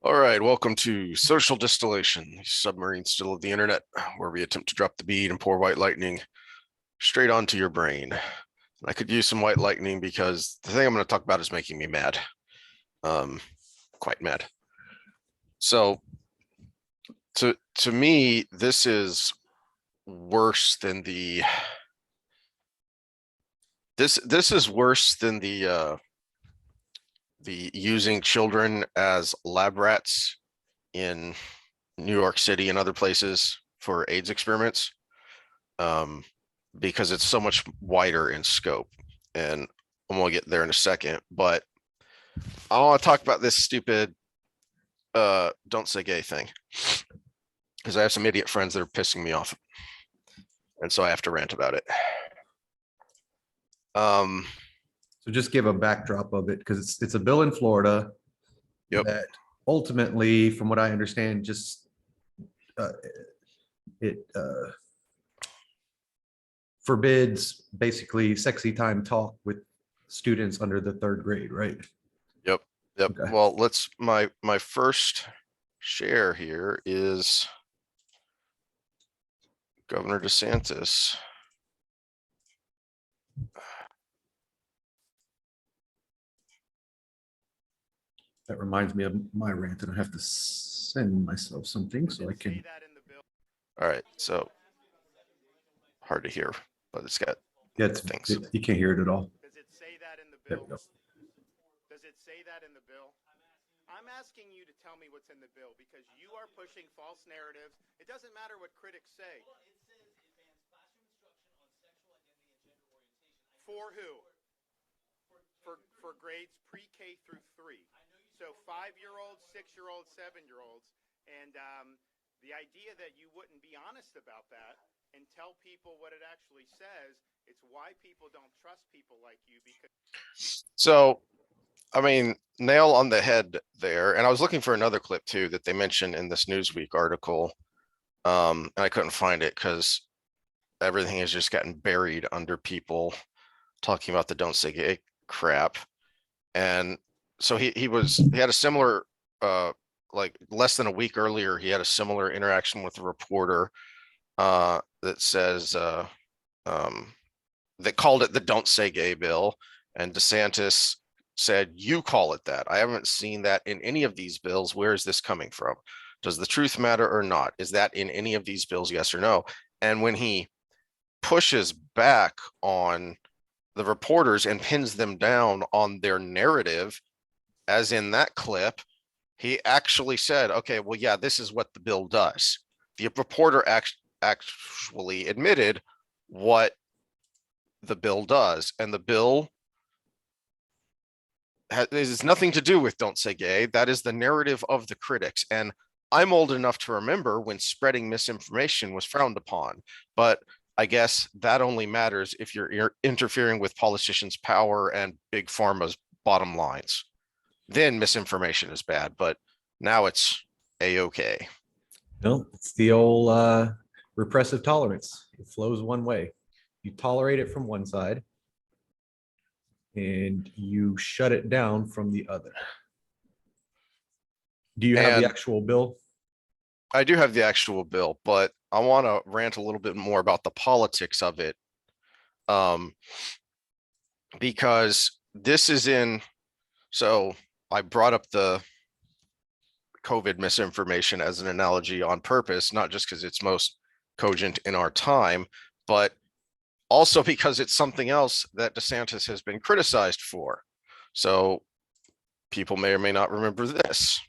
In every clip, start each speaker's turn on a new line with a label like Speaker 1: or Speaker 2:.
Speaker 1: All right, welcome to Social Distillation, the submarine still of the internet, where we attempt to drop the bead and pour white lightning straight onto your brain. I could use some white lightning because the thing I'm going to talk about is making me mad, quite mad. So, to me, this is worse than the. This is worse than the using children as lab rats in New York City and other places for AIDS experiments, because it's so much wider in scope. And I'm gonna get there in a second, but I want to talk about this stupid don't say gay thing, because I have some idiot friends that are pissing me off, and so I have to rant about it.
Speaker 2: So just give a backdrop of it, because it's a bill in Florida.
Speaker 1: Yep.
Speaker 2: That ultimately, from what I understand, just it forbids basically sexy time talk with students under the 3rd grade, right?
Speaker 1: Yep.
Speaker 2: Okay.
Speaker 1: Well, let's my first share here is Governor DeSantis.
Speaker 2: That reminds me of my rant, and I have to send myself something so I can.
Speaker 1: All right, so hard to hear, but it's got things.
Speaker 2: You can't hear it at all.
Speaker 3: Does it say that in the
Speaker 2: There
Speaker 3: bill?
Speaker 2: we go.
Speaker 3: Does it say that in the bill? I'm asking you to tell me what's in the bill, because you are pushing false narratives. It doesn't matter what critics say.
Speaker 4: Well, it says advance classroom instruction on sexual identity and gender orientation.
Speaker 3: For who? For grades pre-K through 3. So 5-year-olds, 6-year-olds, 7-year-olds. And the idea that you wouldn't be honest about that and tell people what it actually says, it's why people don't trust people like you. Because
Speaker 1: So, I mean, nail on the head there. And I was looking for another clip too that they mentioned in this Newsweek article, and I couldn't find it because everything has just gotten buried under people talking about the don't say gay crap. And so he had a similar like less than a week earlier, he had a similar interaction with a reporter that says that called it the don't say gay bill, and DeSantis said, you call it that. I haven't seen that in any of these bills. Where is this coming from? Does the truth matter or not? Is that in any of these bills? Yes or no? And when he pushes back on the reporters and pins them down on their narrative, as in that clip, he actually said, okay, well, yeah, this is what the bill does. The reporter actually admitted what the bill does, and the bill has nothing to do with don't say gay. That is the narrative of the critics. And I'm old enough to remember when spreading misinformation was frowned upon, but I guess that only matters if you're interfering with politicians' power and big pharma's bottom lines. Then misinformation is bad, but now it's a-okay.
Speaker 2: No, it's the old repressive tolerance. It flows one way. You tolerate it from one side, and you shut it down from the other. Do you have the actual bill?
Speaker 1: I do have the actual bill, but I want to rant a little bit more about the politics of it, because this is in, so I brought up the COVID misinformation as an analogy on purpose, not just because it's most cogent in our time, but also because it's something else that DeSantis has been criticized for. So people may or may not remember this.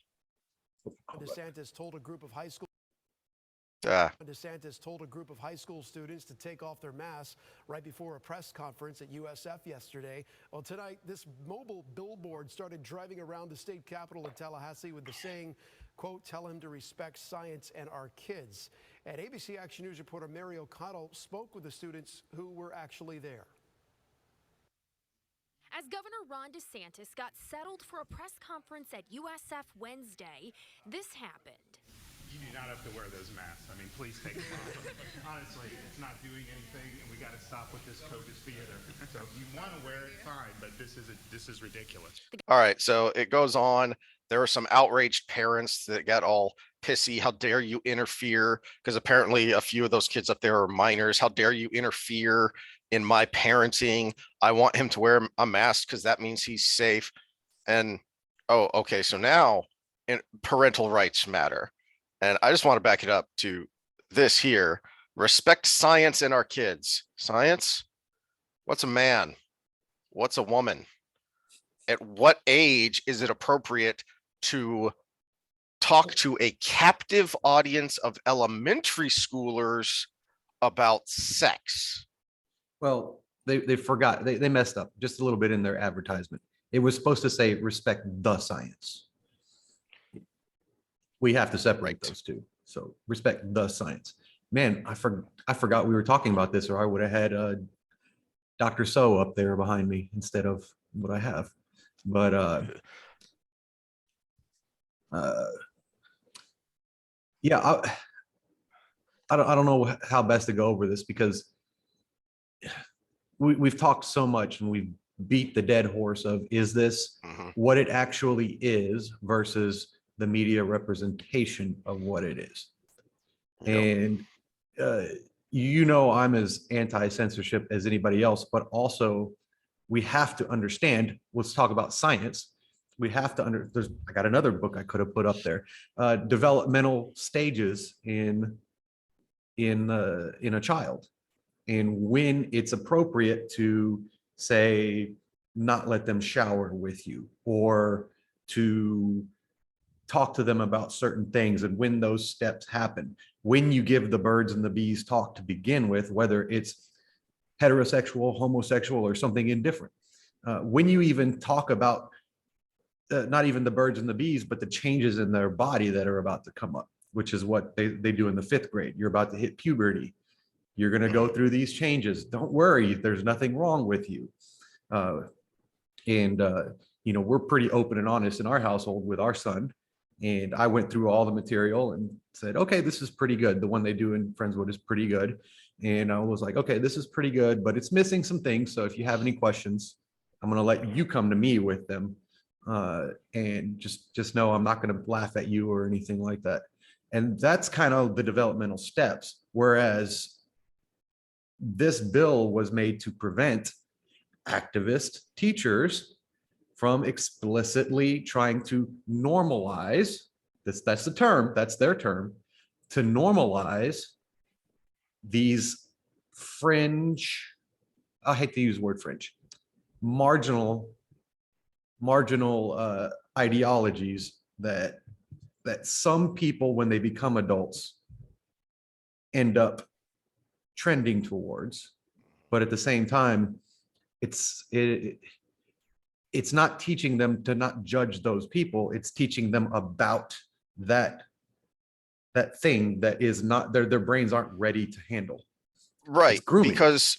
Speaker 5: DeSantis told a group of high school students to take off their masks right before a press conference at USF yesterday. Well, tonight, this mobile billboard started driving around the state capitol in Tallahassee with the saying, quote, tell him to respect science and our kids. And ABC Action News reporter Mary O'Connell spoke with the students who were actually there.
Speaker 6: As Governor Ron DeSantis got settled for a press conference at USF Wednesday, this happened.
Speaker 7: You do not have to wear those masks. I mean, please take them off. Honestly, it's not doing anything, and we got to stop with this CODIS theater. So if you want to wear it, fine, but this is ridiculous.
Speaker 1: All right, so it goes on, there were some outraged parents that got all pissy. How dare you interfere? Because apparently a few of those kids up there are minors. How dare you interfere in my parenting? I want him to wear a mask because that means he's safe. And oh, okay. So now parental rights matter. And I just want to back it up to this here. Respect science in our kids. Science? What's a man? What's a woman? At what age is it appropriate to talk to a captive audience of elementary schoolers about sex?
Speaker 2: Well, they forgot, they messed up just a little bit in their advertisement. It was supposed to say respect the science. We have to separate those two. So respect the science. Man, I forgot we were talking about this, or I would have had Dr. So up there behind me instead of what I have. But yeah, I don't know how best to go over this, because we've talked so much and we've beat the dead horse of, is this what it actually is versus the media representation of what it is. And you know, I'm as anti-censorship as anybody else, but also we have to understand, let's talk about science. We have to I got another book I could have put up there, developmental stages in a child, and when it's appropriate to say, not let them shower with you, or to talk to them about certain things, and when those steps happen, when you give the birds and the bees talk to begin with, whether it's heterosexual, homosexual, or something indifferent. When you even talk about not even the birds and the bees, but the changes in their body that are about to come up, which is what they do in the 5th grade. You're about to hit puberty. You're going to go through these changes. Don't worry, there's nothing wrong with you. You know, we're pretty open and honest in our household with our son. And I went through all the material and said, okay, this is pretty good. The one they do in Friendswood is pretty good. And I was like, okay, this is pretty good, but it's missing some things. So if you have any questions, I'm going to let you come to me with them. And just know I'm not going to laugh at you or anything like that. And that's kind of the developmental steps. Whereas this bill was made to prevent activist teachers from explicitly trying to normalize this. That's the term, that's their term, to normalize these fringe, I hate to use the word fringe, marginal ideologies that some people, when they become adults, end up trending towards. But at the same time, it's not teaching them to not judge those people. It's teaching them about that thing that is not, their brains aren't ready to handle.
Speaker 1: Right. Because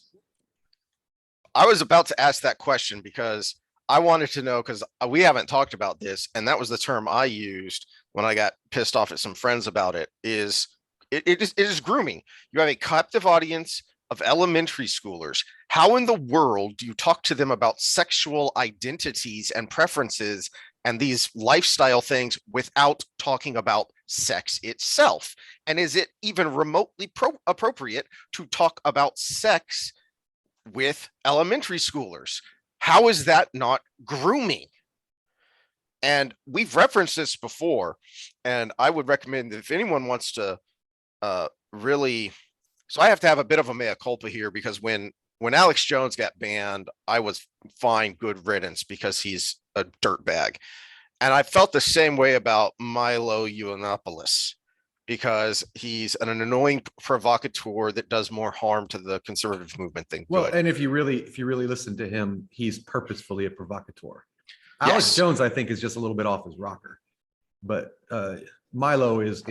Speaker 1: I was about to ask that question, because I wanted to know, because we haven't talked about this, and that was the term I used when I got pissed off at some friends about it, is it is grooming. You have a captive audience of elementary schoolers. How in the world do you talk to them about sexual identities and preferences and these lifestyle things without talking about sex itself? And is it even remotely appropriate to talk about sex with elementary schoolers? How is that not grooming? And we've referenced this before, and I would recommend that if anyone wants to really, so I have to have a bit of a mea culpa here, because when Alex Jones got banned, I was fine, good riddance, because he's a dirtbag. And I felt the same way about Milo Yiannopoulos, because he's an annoying provocateur that does more harm to the conservative movement than
Speaker 2: well,
Speaker 1: good.
Speaker 2: and if you really listen to him, he's purposefully a provocateur. Alex Jones, I think, is just a little bit off his rocker, but Milo is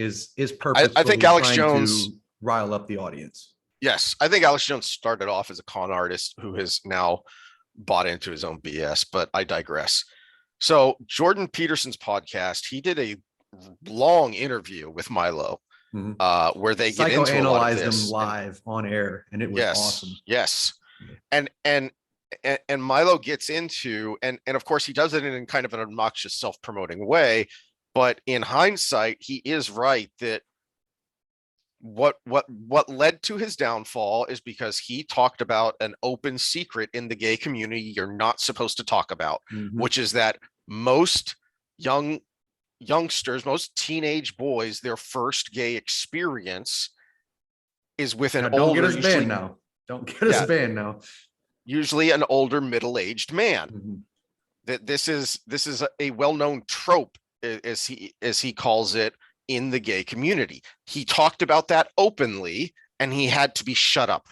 Speaker 2: purposefully
Speaker 1: I think Alex
Speaker 2: trying
Speaker 1: Jones
Speaker 2: to rile up the audience.
Speaker 1: Yes, I think Alex Jones started off as a con artist who has now bought into his own BS, but I digress. So Jordan Peterson's podcast, he did a long interview with Milo, where they get into a lot of
Speaker 2: psychoanalyzed
Speaker 1: this.
Speaker 2: him live on air, and it was awesome.
Speaker 1: Yes. And and Milo gets into, and of course he does it in kind of an obnoxious, self-promoting way, but in hindsight, he is right that what led to his downfall is because he talked about an open secret in the gay community you're not supposed to talk about, which is that most youngsters, most teenage boys, their first gay experience is with an
Speaker 2: Now, don't get
Speaker 1: older,
Speaker 2: us
Speaker 1: usually,
Speaker 2: banned now. Don't get us
Speaker 1: Yeah.
Speaker 2: banned now.
Speaker 1: usually an older middle-aged man.
Speaker 2: Mhm.
Speaker 1: That this is a well-known trope, as he calls it, in the gay community. He talked about that openly, and he had to be shut up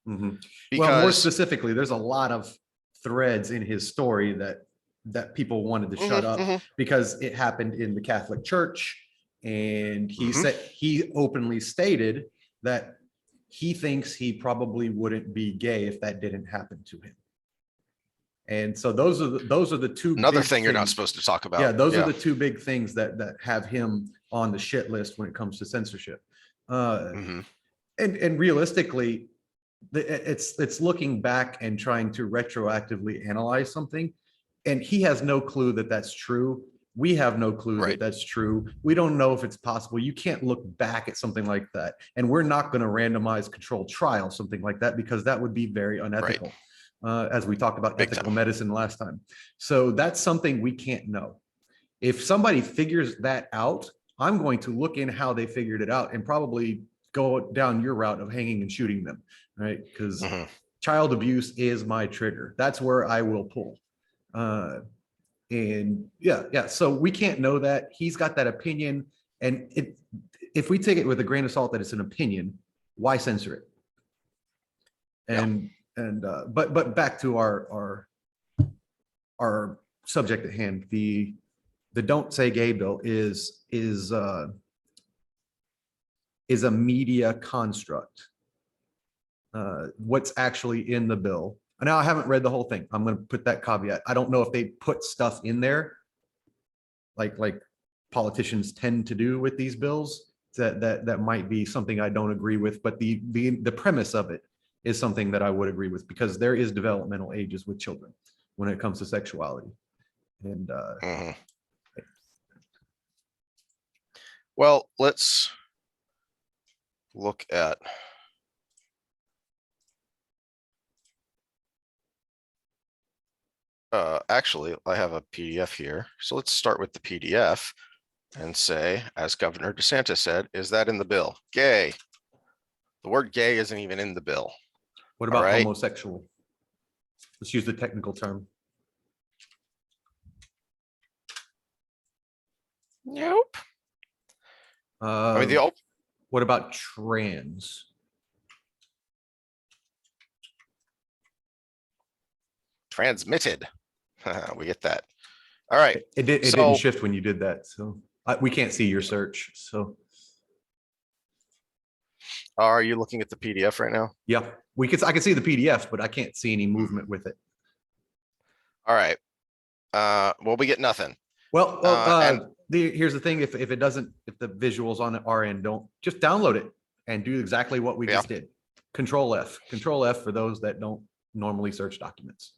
Speaker 2: Mhm. Well, more
Speaker 1: because
Speaker 2: specifically, there's a lot of threads in his story that people wanted to shut up because it happened in the Catholic Church, and he said he openly stated that he thinks he probably wouldn't be gay if that didn't happen to him. And so those are the two
Speaker 1: another
Speaker 2: big
Speaker 1: thing you're not
Speaker 2: things.
Speaker 1: supposed to talk about.
Speaker 2: Yeah, those are the two big things that have him on the shit list when it comes to censorship. And realistically, it's looking back and trying to retroactively analyze something, and he has no clue that that's true. We have no clue that that's true. We don't know if it's possible. You can't look back at something like that, and we're not going to randomize controlled trial something like that because that would be very unethical. As we talked about ethical medicine last time. So that's something we can't know. If somebody figures that out, I'm going to look in how they figured it out and probably go down your route of hanging and shooting them, right? Because child abuse is my trigger. That's where I will pull. And yeah. So we can't know that. He's got that opinion. And if we take it with a grain of salt that it's an opinion, why censor it? But back to our subject at hand, the Don't Say Gay bill is a media construct. What's actually in the bill. Now, I haven't read the whole thing. I'm going to put that caveat. I don't know if they put stuff in there like politicians tend to do with these bills that might be something I don't agree with, but the premise of it is something that I would agree with, because there is developmental ages with children when it comes to sexuality. And
Speaker 1: well, let's look at actually, I have a PDF here. So let's start with the PDF and say, as Governor DeSantis said, is that in the bill? Gay. The word gay isn't even in the bill.
Speaker 2: what about homosexual? Let's use the technical term.
Speaker 1: Nope. I mean,
Speaker 2: what about trans?
Speaker 1: Transmitted. We get that. All right.
Speaker 2: It didn't shift when you did that, so we can't see your search. So,
Speaker 1: are you looking at the PDF right now?
Speaker 2: Yeah, I can see the PDF, but I can't see any movement with it.
Speaker 1: All right. Well, we get nothing.
Speaker 2: Well, here's the thing: if the visuals on our end don't, just download it and do exactly what we just did. Control F for those that don't normally search documents.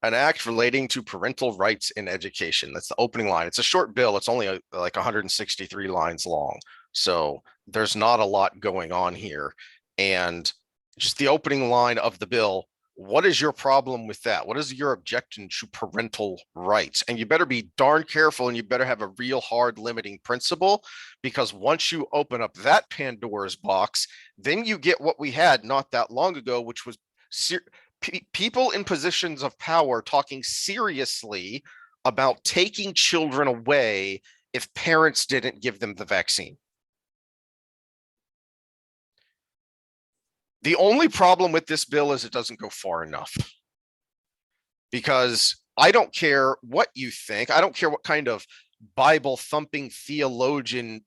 Speaker 1: An act relating to parental rights in education. That's the opening line. It's a short bill. It's only like 163 lines long. So there's not a lot going on here. And just the opening line of the bill, what is your problem with that? What is your objection to parental rights? And you better be darn careful, and you better have a real hard limiting principle, because once you open up that Pandora's box, then you get what we had not that long ago, which was people in positions of power talking seriously about taking children away if parents didn't give them the vaccine. The only problem with this bill is it doesn't go far enough, because I don't care what you think. I don't care what kind of Bible thumping theologian,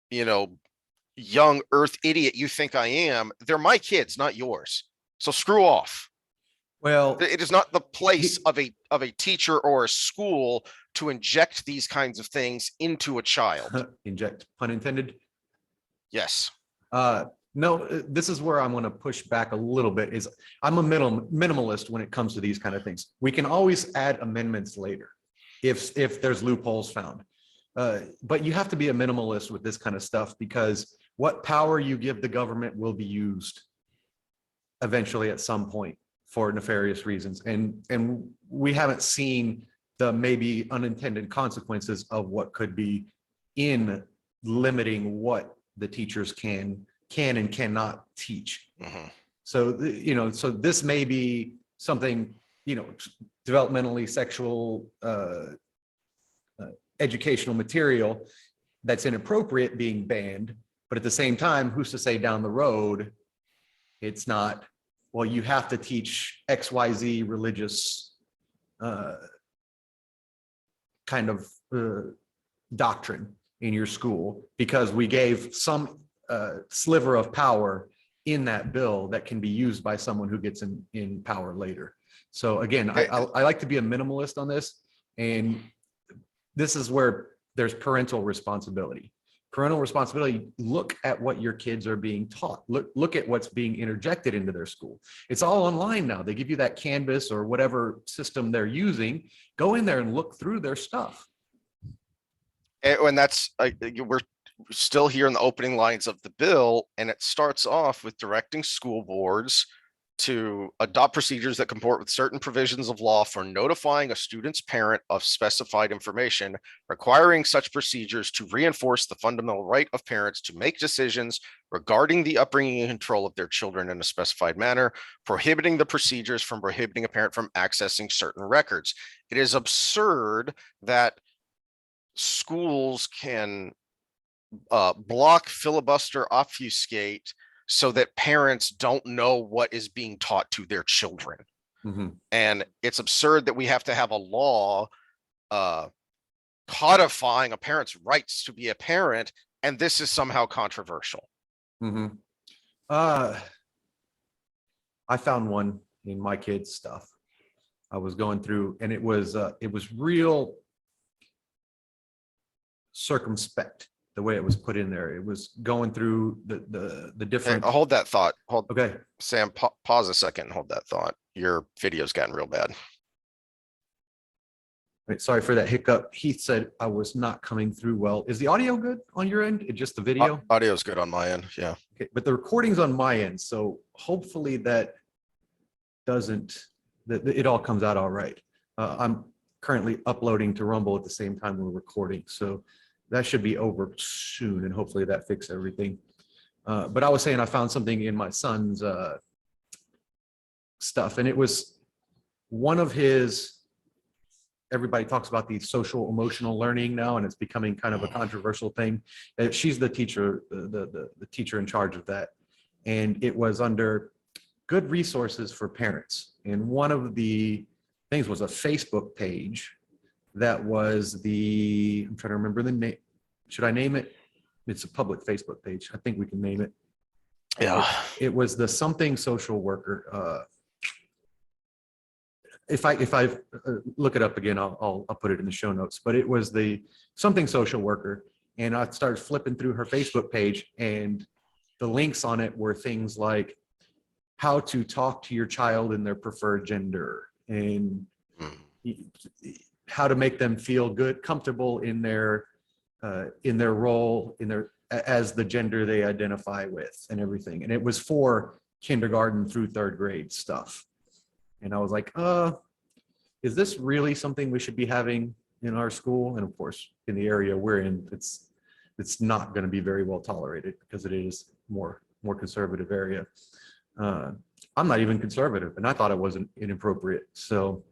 Speaker 1: young earth idiot you think I am. They're my kids, not yours. So screw off.
Speaker 2: Well,
Speaker 1: it is not the place of a teacher or a school to inject these kinds of things into a child.
Speaker 2: Inject, pun intended.
Speaker 1: Yes.
Speaker 2: No, this is where I'm going to push back a little bit. Is I'm a minimalist when it comes to these kind of things. We can always add amendments later if there's loopholes found. But you have to be a minimalist with this kind of stuff, because what power you give the government will be used eventually at some point for nefarious reasons. And we haven't seen the maybe unintended consequences of what could be in limiting what the teachers can and cannot teach.
Speaker 1: Mhm.
Speaker 2: So, so this may be something, developmentally sexual educational material that's inappropriate being banned. But at the same time, who's to say down the road, it's not, well, you have to teach XYZ religious kind of doctrine in your school because we gave some sliver of power in that bill that can be used by someone who gets in power later. So again, I like to be a minimalist on this, and this is where there's parental responsibility. Parental responsibility, look at what your kids are being taught. Look at what's being interjected into their school. It's all online now. They give you that Canvas or whatever system they're using. Go in there and look through their stuff.
Speaker 1: And that's, we're still here in the opening lines of the bill, and it starts off with directing school boards to adopt procedures that comport with certain provisions of law for notifying a student's parent of specified information, requiring such procedures to reinforce the fundamental right of parents to make decisions regarding the upbringing and control of their children in a specified manner, prohibiting the procedures from prohibiting a parent from accessing certain records. It is absurd that schools can block, filibuster, obfuscate so that parents don't know what is being taught to their children.
Speaker 2: Mm-hmm.
Speaker 1: And it's absurd that we have to have a law codifying a parent's rights to be a parent, and this is somehow controversial.
Speaker 2: Mm-hmm. I found one in my kids' stuff. I was going through, and it was real circumspect the way it was put in there. It was going through the different.
Speaker 1: Hey, hold that thought.
Speaker 2: Okay.
Speaker 1: Sam, pause a second and hold that thought. Your video's gotten real bad.
Speaker 2: Right, sorry for that hiccup. Heath said I was not coming through well. Is the audio good on your end? Just the video?
Speaker 1: Audio's good on my end. Yeah.
Speaker 2: Okay, but the recording's on my end, so hopefully that it all comes out all right. I'm currently uploading to Rumble at the same time we're recording, so that should be over soon, and hopefully that fixes everything. But I was saying I found something in my son's stuff, and it was one of his. Everybody talks about the social emotional learning now, and it's becoming kind of a controversial thing. She's the teacher, the teacher in charge of that, and it was under good resources for parents. And one of the things was a Facebook page that was I'm trying to remember the name. Should I name it? It's a public Facebook page. I think we can name it.
Speaker 1: Yeah.
Speaker 2: It was the something social worker. If I look it up again, I'll put it in the show notes. But it was the something social worker, and I started flipping through her Facebook page, and the links on it were things like how to talk to your child in their preferred gender, and how to make them feel good, comfortable in their role, as the gender they identify with, and everything. And it was for kindergarten through third grade stuff. And I was like, is this really something we should be having in our school? And of course, in the area we're in, it's not going to be very well tolerated because it is more conservative area. I'm not even conservative, and I thought it wasn't inappropriate. So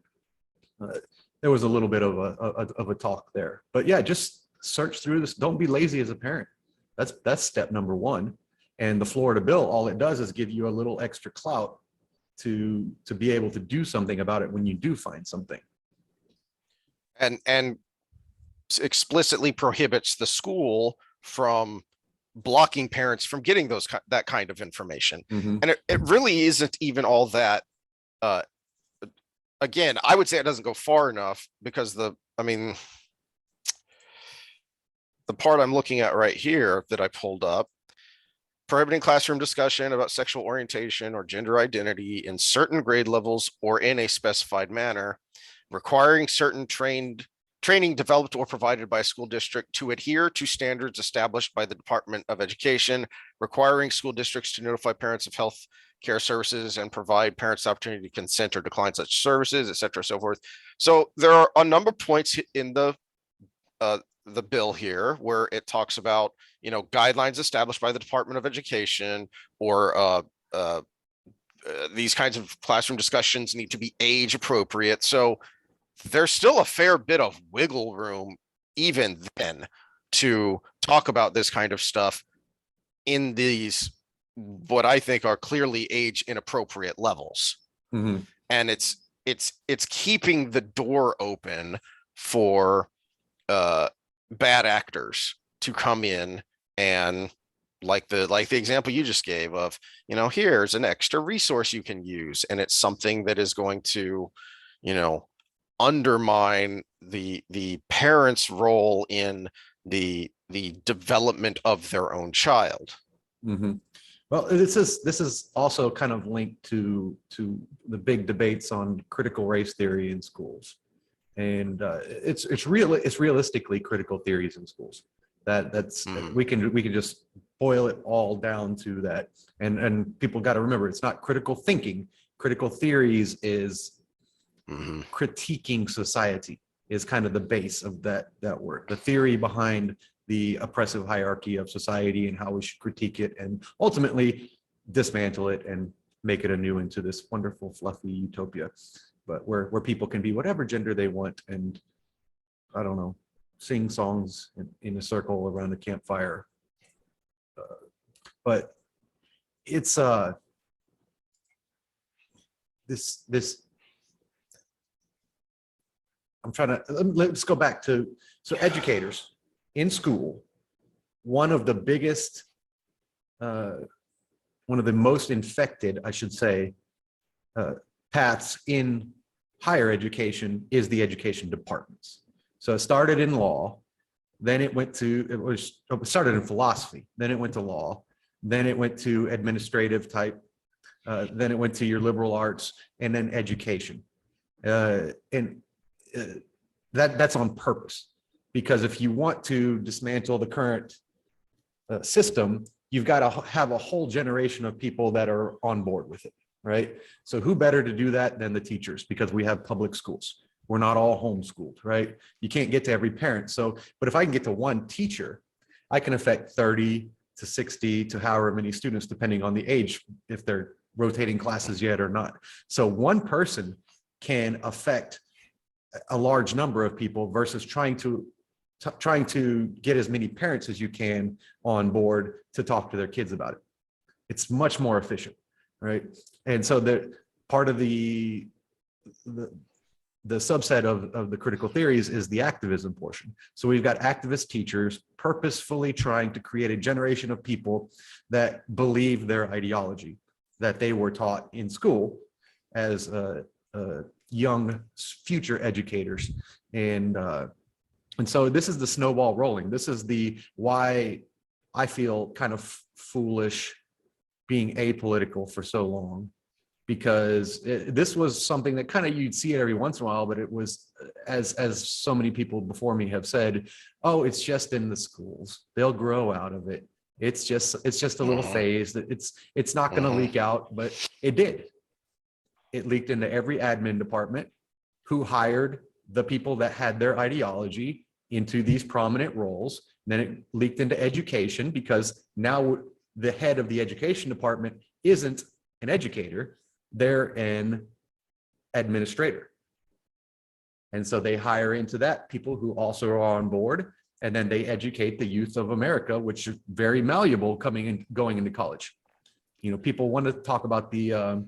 Speaker 2: there was a little bit of a talk there. But yeah, just search through this. Don't be lazy as a parent. That's step number one. And the Florida bill, all it does is give you a little extra clout to be able to do something about it when you do find something.
Speaker 1: And explicitly prohibits the school from blocking parents from getting that kind of information.
Speaker 2: Mm-hmm.
Speaker 1: And it really isn't even all that. Again, I would say it doesn't go far enough, because the part I'm looking at right here that I pulled up prohibiting classroom discussion about sexual orientation or gender identity in certain grade levels or in a specified manner, requiring certain training developed or provided by a school district to adhere to standards established by the Department of Education, requiring school districts to notify parents of health care services and provide parents the opportunity to consent or decline such services, et cetera, so forth. So there are a number of points in the bill here where it talks about, guidelines established by the Department of Education, or these kinds of classroom discussions need to be age appropriate. So there's still a fair bit of wiggle room even then to talk about this kind of stuff in these, what I think are clearly age inappropriate levels.
Speaker 2: Mhm.
Speaker 1: And it's keeping the door open for bad actors to come in and, like the example you just gave of, here's an extra resource you can use, and it's something that is going to, undermine the parents' role in the development of their own child.
Speaker 2: Mhm. Well, this is also kind of linked to the big debates on critical race theory in schools, and it's realistically critical theories in schools. That's we can just boil it all down to that, and people got to remember, it's not critical thinking. Critical theories is critiquing society, is kind of the base of that word, the theory behind the oppressive hierarchy of society and how we should critique it and ultimately dismantle it and make it anew into this wonderful fluffy utopia, but where people can be whatever gender they want and, I don't know, sing songs in a circle around a campfire. But it's this I'm trying to, let's go back to, so educators in school, one of the biggest, one of the most infected, I should say, paths in higher education is the education departments. So it started in law, then it started in philosophy, then it went to law, then it went to administrative type, then it went to your liberal arts, and then education. That's on purpose, because if you want to dismantle the current system, you've got to have a whole generation of people that are on board with it, right? So who better to do that than the teachers, because we have public schools. We're not all homeschooled, right? You can't get to every parent. So, but if I can get to one teacher, I can affect 30 to 60 to however many students, depending on the age, if they're rotating classes yet or not. So one person can affect a large number of people versus trying to get as many parents as you can on board to talk to their kids about it. It's much more efficient, right? And so the part of the subset of the critical theories is the activism portion. So we've got activist teachers purposefully trying to create a generation of people that believe their ideology that they were taught in school as young future educators. And so this is the snowball rolling. This is why I feel kind of foolish being apolitical for so long, because this was something that kind of, you'd see it every once in a while, but it was, as so many people before me have said, oh, it's just in the schools, they'll grow out of it. It's just a little phase that it's not going to leak out, but it did. It leaked into every admin department, who hired the people that had their ideology into these prominent roles. And then it leaked into education, because now the head of the education department isn't an educator, they're an administrator. And so they hire into that people who also are on board, and then they educate the youth of America, which is very malleable going into college. People want to talk about the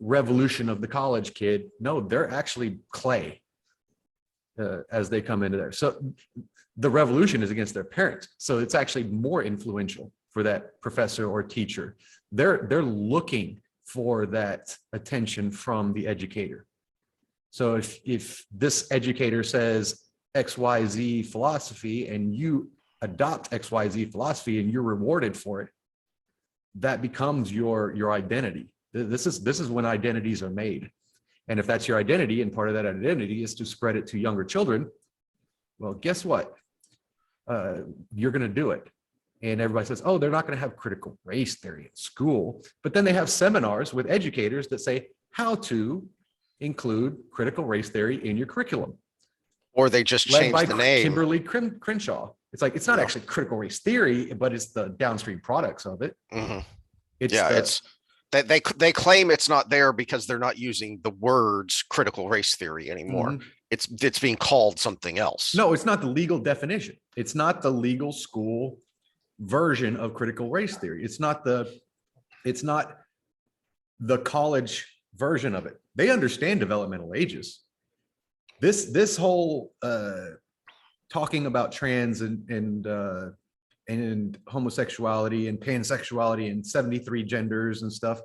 Speaker 2: revolution of the college kid. No, they're actually clay as they come into there. So the revolution is against their parents. So it's actually more influential for that professor or teacher. They're looking for that attention from the educator. So if this educator says XYZ philosophy and you adopt XYZ philosophy and you're rewarded for it, that becomes your identity. This is when identities are made. And if that's your identity, and part of that identity is to spread it to younger children, well, guess what? You're going to do it. And everybody says, oh, they're not going to have critical race theory at school. But then they have seminars with educators that say how to include critical race theory in your curriculum.
Speaker 1: Or they just
Speaker 2: Led
Speaker 1: change
Speaker 2: by
Speaker 1: the name.
Speaker 2: Kimberly Crenshaw. It's like, it's not
Speaker 1: Yeah.
Speaker 2: actually critical race theory, but it's the downstream products of it.
Speaker 1: Mhm.
Speaker 2: It's
Speaker 1: Yeah,
Speaker 2: the-
Speaker 1: it's they claim it's not there because they're not using the words critical race theory anymore.
Speaker 2: Mhm.
Speaker 1: It's being called something else.
Speaker 2: No, it's not the legal definition. It's not the legal school version of critical race theory. It's not the college version of it. They understand developmental ages. This whole talking about trans and homosexuality and pansexuality and 73 genders and stuff.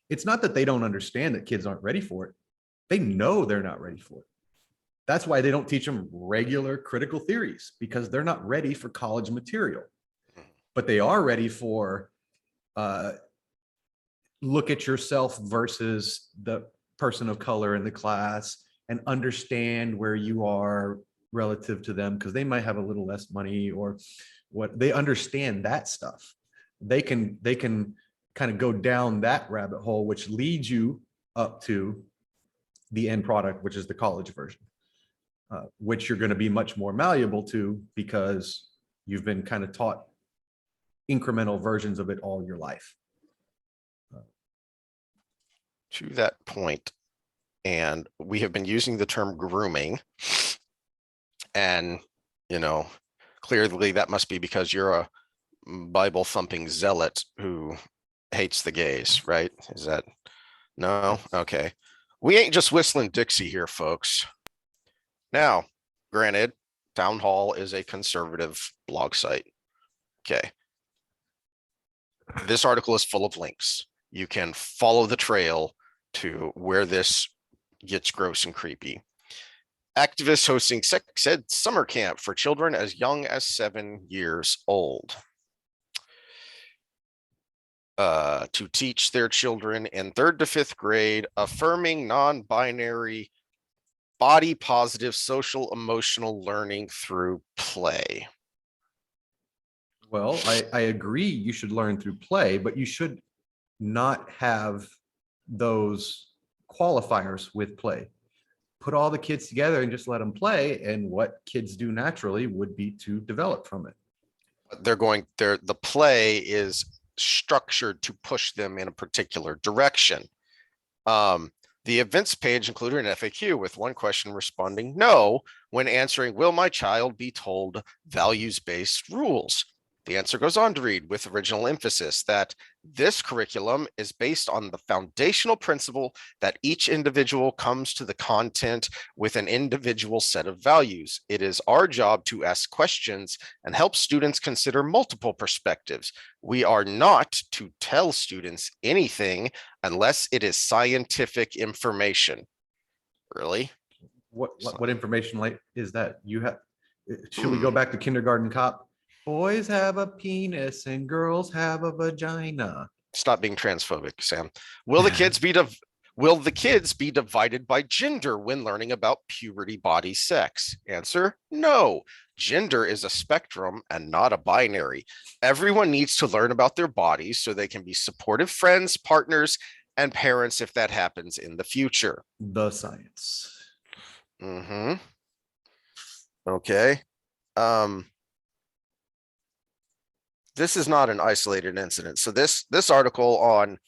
Speaker 2: It's not that they don't understand that kids aren't ready for it. They know they're not ready for it. That's why they don't teach them regular critical theories, because they're not ready for college material. But they are ready for look at yourself versus the person of color in the class and understand where you are relative to them, because they might have a little less money or what. They understand that stuff. They can kind of go down that rabbit hole, which leads you up to the end product, which is the college version, which you're going to be much more malleable to because you've been kind of taught incremental versions of it all your life.
Speaker 1: To that point, and we have been using the term grooming, and clearly that must be because you're a Bible thumping zealot who hates the gays, right? Is that no? Okay. We ain't just whistling Dixie here, folks. Now, granted, Town Hall is a conservative blog site. Okay. This article is full of links. You can follow the trail to where this gets gross and creepy. Activists hosting sex ed summer camp for children as young as 7 years old. To teach their children in 3rd to 5th grade, affirming non-binary, body positive, social emotional learning through play.
Speaker 2: Well, I agree you should learn through play, but you should not have those qualifiers with play. Put all the kids together and just let them play, and what kids do naturally would be to develop from it.
Speaker 1: The play is structured to push them in a particular direction. The events page included an FAQ with one question responding no when answering, will my child be told values-based rules? The answer goes on to read with original emphasis that this curriculum is based on the foundational principle that each individual comes to the content with an individual set of values. It is our job to ask questions and help students consider multiple perspectives. We are not to tell students anything unless it is scientific information. Really?
Speaker 2: What information like is that? You have, should we go back to kindergarten cop? Boys have a penis and girls have a vagina.
Speaker 1: Stop being transphobic, Sam. Will the kids be divided by gender when learning about puberty, body, sex? Answer, no. Gender is a spectrum and not a binary. Everyone needs to learn about their bodies so they can be supportive friends, partners, and parents if that happens in the future.
Speaker 2: The science.
Speaker 1: Mm-hmm. Okay. This is not an isolated incident. So this article on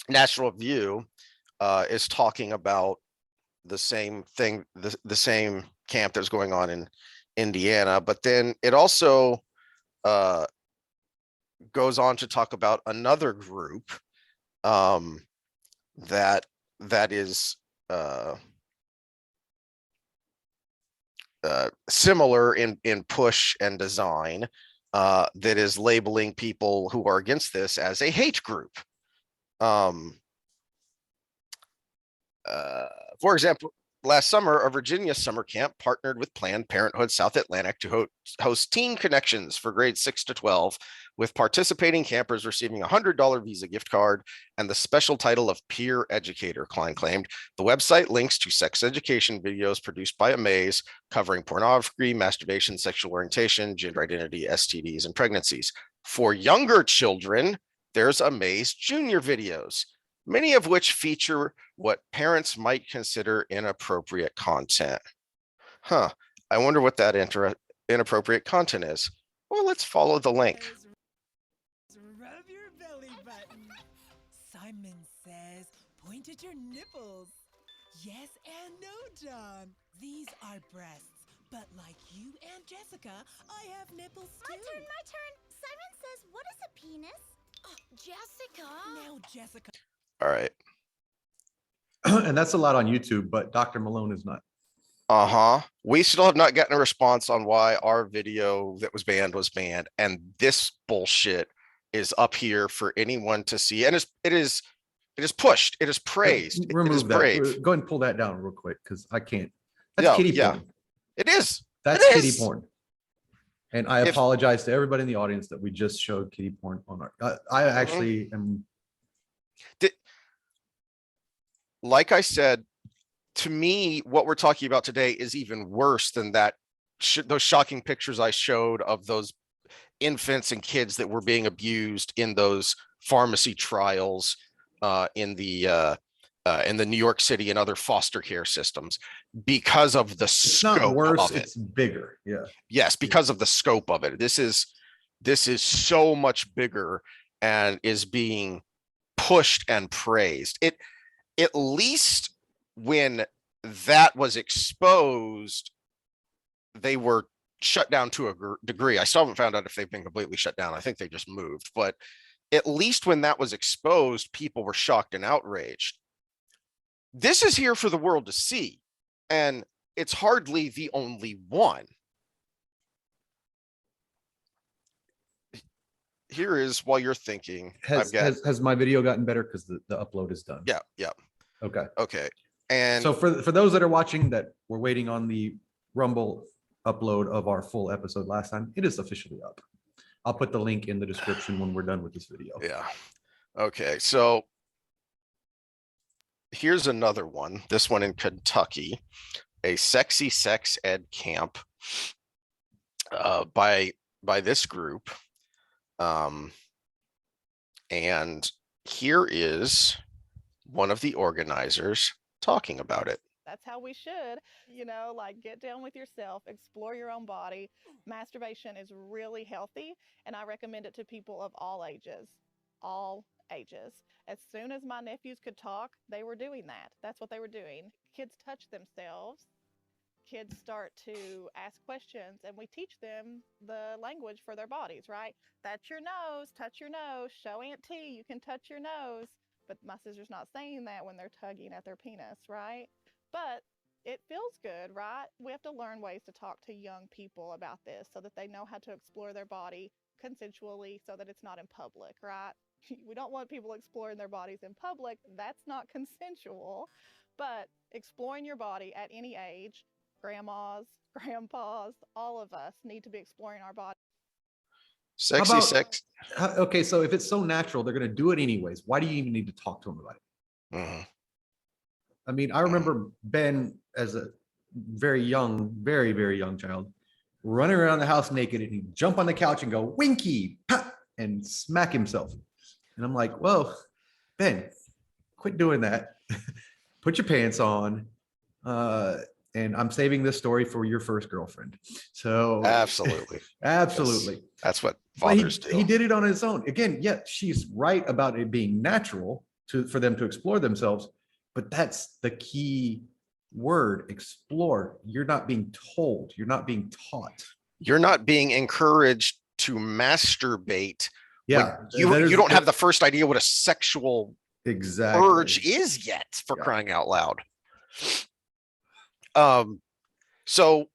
Speaker 1: National Review is talking about the same thing, the same camp that's going on in Indiana, but then it also goes on to talk about another group that is similar in push and design, that is labeling people who are against this as a hate group. For example, Last summer, a Virginia summer camp partnered with Planned Parenthood South Atlantic to host Teen Connections for grades 6 to 12, with participating campers receiving a $100 Visa gift card and the special title of peer educator, Klein claimed. The website links to sex education videos produced by Amaze covering pornography, masturbation, sexual orientation, gender identity, STDs, and pregnancies. For younger children, there's Amaze Junior videos, many of which feature what parents might consider inappropriate content. Huh. I wonder what that inappropriate content is. Well, let's follow the link.
Speaker 8: Rub your belly button. Simon says, point at your nipples. Yes and no, John. These are breasts, but like you and Jessica, I have nipples too.
Speaker 6: My turn. Simon says, what is a penis? Jessica.
Speaker 8: Now, Jessica.
Speaker 1: All right.
Speaker 2: And that's a lot on YouTube, but Dr. Malone is not.
Speaker 1: We still have not gotten a response on why our video that was banned, and this bullshit is up here for anyone to see. And it is pushed. It is praised.
Speaker 2: Remove
Speaker 1: it is
Speaker 2: that.
Speaker 1: brave.
Speaker 2: Go ahead and pull that down real quick because I can't. That's kitty porn.
Speaker 1: It is.
Speaker 2: That's
Speaker 1: It
Speaker 2: kitty
Speaker 1: is.
Speaker 2: porn. And I apologize to everybody in the audience that we just showed kitty porn on our. I actually am.
Speaker 1: Like I said, to me, what we're talking about today is even worse than that. Those shocking pictures I showed of those infants and kids that were being abused in those pharmacy trials in the New York City and other foster care systems, because of the
Speaker 2: It's
Speaker 1: scope
Speaker 2: not worse.
Speaker 1: of it.
Speaker 2: It's bigger. Yeah.
Speaker 1: Yes, because of the scope of it. This is so much bigger and is being pushed and praised. At least when that was exposed, they were shut down to a degree. I still haven't found out if they've been completely shut down. I think they just moved, but at least when that was exposed, people were shocked and outraged. This is here for the world to see, and it's hardly the only one. Here is, while you're thinking,
Speaker 2: Has my video gotten better because the upload is done?
Speaker 1: Yeah. Okay. And
Speaker 2: so for those that are watching that were waiting on the Rumble upload of our full episode last time, it is officially up. I'll put the link in the description when we're done with this video.
Speaker 1: Yeah. Okay. So here's another one. This one in Kentucky, a sexy sex ed camp by this group. And here is one of the organizers talking about it.
Speaker 9: That's how we should, like get down with yourself, explore your own body. Masturbation is really healthy, and I recommend it to people of all ages. All ages. As soon as my nephews could talk, they were doing that. That's what they were doing. Kids touch themselves. Kids start to ask questions, and we teach them the language for their bodies, right? That's your nose, touch your nose, show Aunt T, you can touch your nose. But my sister's not saying that when they're tugging at their penis, right? But it feels good, right? We have to learn ways to talk to young people about this so that they know how to explore their body consensually so that it's not in public, right? We don't want people exploring their bodies in public. That's not consensual. But exploring your body at any age, grandmas, grandpas, all of us need to be exploring our body.
Speaker 1: Sexy sex.
Speaker 2: Okay, so if it's so natural, they're going to do it anyways. Why do you even need to talk to them about it?
Speaker 1: Mm-hmm.
Speaker 2: I mean, I remember Ben as a very young, very, very young child running around the house naked, and he'd jump on the couch and go, "Winky," pop, and smack himself. And I'm like, whoa, Ben, quit doing that. Put your pants on. And I'm saving this story for your first girlfriend. So
Speaker 1: absolutely.
Speaker 2: Absolutely.
Speaker 1: Yes. That's what fathers do.
Speaker 2: He did it on his own. Again, yeah, she's right about it being natural for them to explore themselves, but that's the key word, explore. You're not being told, you're not being taught.
Speaker 1: You're not being encouraged to masturbate.
Speaker 2: Yeah.
Speaker 1: You don't have the first idea what a sexual urge is yet, for crying out loud. So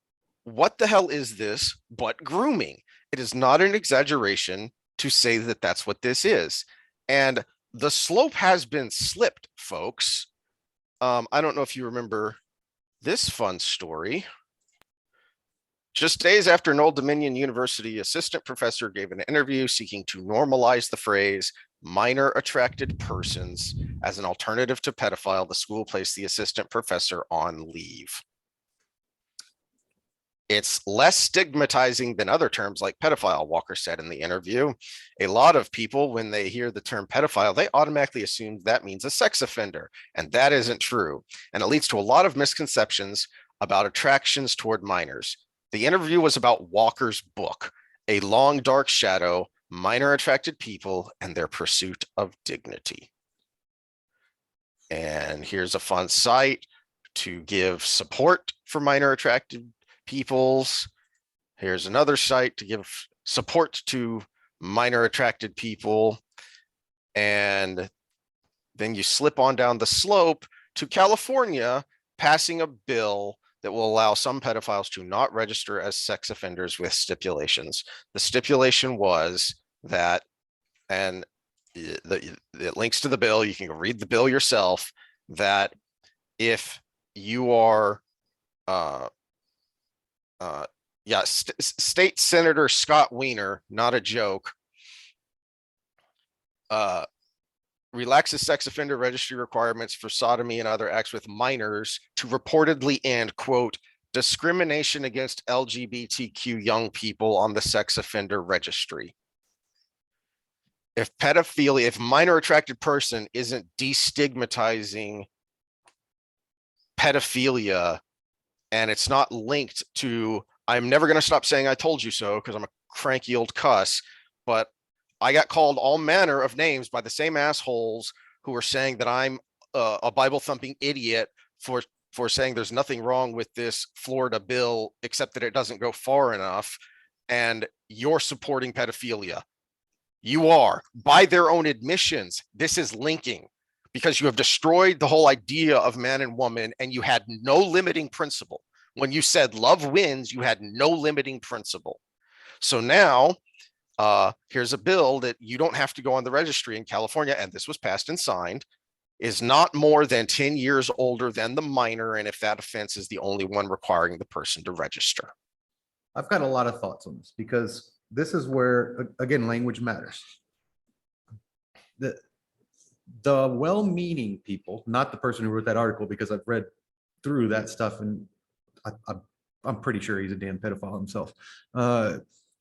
Speaker 1: what the hell is this but grooming? It is not an exaggeration to say that that's what this is. And the slope has been slipped, folks. I don't know if you remember this fun story. Just days after an Old Dominion University assistant professor gave an interview seeking to normalize the phrase minor attracted persons as an alternative to pedophile, the school placed the assistant professor on leave. It's less stigmatizing than other terms like pedophile, Walker said in the interview. A lot of people, when they hear the term pedophile, they automatically assume that means a sex offender, and that isn't true. And it leads to a lot of misconceptions about attractions toward minors. The interview was about Walker's book, A Long Dark Shadow, Minor Attracted People and Their Pursuit of Dignity. And here's a fun site to give support for minor attracted peoples. Here's another site to give support to minor attracted people. And then you slip on down the slope to California passing a bill that will allow some pedophiles to not register as sex offenders with stipulations. The stipulation was that, and it links to the bill, you can go read the bill yourself, that if you are, State Senator Scott Wiener, not a joke, relaxes sex offender registry requirements for sodomy and other acts with minors to reportedly end, quote, discrimination against LGBTQ young people on the sex offender registry. If pedophilia, if minor attracted person isn't destigmatizing pedophilia, and it's not linked to, I'm never going to stop saying I told you so because I'm a cranky old cuss, but I got called all manner of names by the same assholes who were saying that I'm a Bible thumping idiot for saying there's nothing wrong with this Florida bill, except that it doesn't go far enough. And you're supporting pedophilia. You are, by their own admissions. This is linking because you have destroyed the whole idea of man and woman, and you had no limiting principle. When you said love wins, you had no limiting principle. So now, here's a bill that you don't have to go on the registry in California, and this was passed and signed, is not more than 10 years older than the minor, and if that offense is the only one requiring the person to register.
Speaker 2: I've got a lot of thoughts on this because this is where, again, language matters. The well-meaning people, not the person who wrote that article, because I've read through that stuff and I'm pretty sure he's a damn pedophile himself.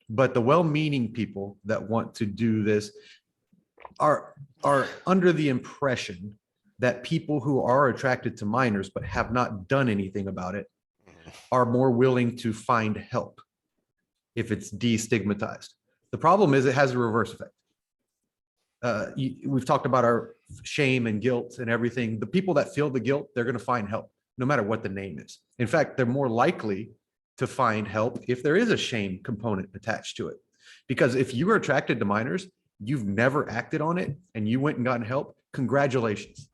Speaker 2: But the well-meaning people that want to do this are under the impression that people who are attracted to minors but have not done anything about it are more willing to find help if it's destigmatized. The problem is it has a reverse effect. We've talked about our shame and guilt and everything. The people that feel the guilt, they're going to find help no matter what the name is. In fact, they're more likely to find help if there is a shame component attached to it. Because if you are attracted to minors, you've never acted on it and you went and gotten help, congratulations.